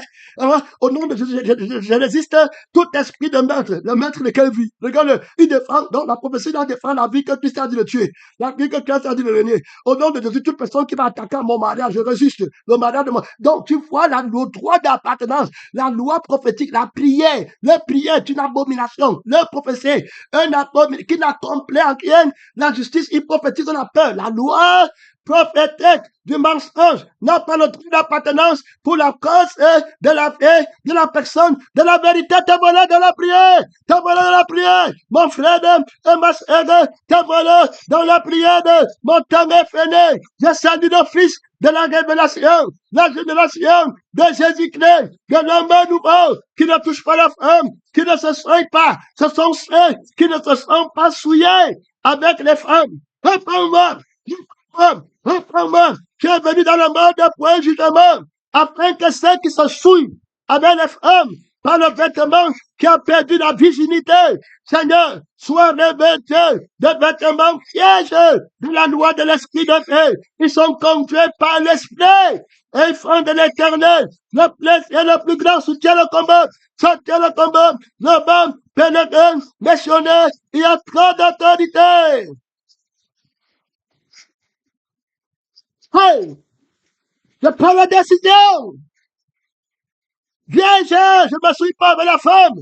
Au nom de Jésus, je résiste tout esprit de meurtre. Le meurtre de quelle vie? Regarde, il défend, donc la prophétie doit défendre la vie que Christ a dit de tuer. La vie que Christ a dit de régner. Au nom de Jésus, toute personne qui va attaquer mon mariage, je résiste. Le mariage de moi. Donc, tu vois le droit d'appartenance, la loi prophétique, la prière est une abomination. Le prophétie, un abomination qui n'accomplit en rien la justice, il prophétise, on a peur. La loi prophétique du mensonge n'a pas le droit d'appartenance pour la cause de la paix, de la personne, de la vérité. T'es volé dans la prière, t'es volé dans la prière, mon frère et ma soeur, t'es volé dans la prière, mon temps est fini. Je salue le Fils de la révélation, la génération de Jésus-Christ, de l'homme nouveau, qui ne touche pas la femme, qui ne se soigne pas. Ce sont ceux qui ne se sont pas souillés avec les femmes. Reprends-moi. Reprends-moi. Tu es venu dans le monde pour un jugement, afin que ceux qui se souillent avec les femmes par le vêtement qui a perdu la virginité, Seigneur, soient revêtus de vêtements pièges de la loi de l'esprit de Dieu. Ils sont conduits par l'esprit et ils font de l'éternel le plaisir le plus grand. Soutiens le combat. Soutiens le combat. Le bon, pénétrant, missionnaire, il y a trop d'autorité. Hey, je prends la décision. Viens, je ne me suis pas avec la femme.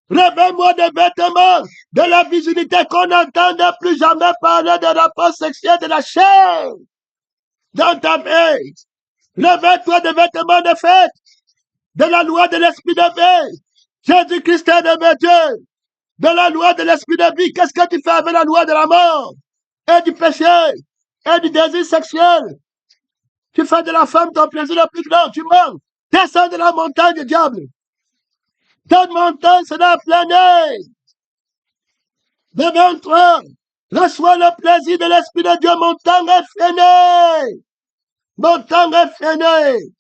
Réveille-moi des vêtements de la virginité qu'on n'entend plus jamais parler de rapport sexuel de la chair dans ta vie. Réveille-toi des vêtements de fête, de la loi de l'esprit de vie. Jésus-Christ est de Dieu. De la loi de l'esprit de vie, qu'est-ce que tu fais avec la loi de la mort et du péché et du désir sexuel? Tu fais de la femme ton plaisir le plus grand, tu mens. Descends de la montagne du diable. Cette montagne sera planée. Devant-toi, reçois le plaisir de l'Esprit de Dieu. Mon temps est fini. Mon temps est fini.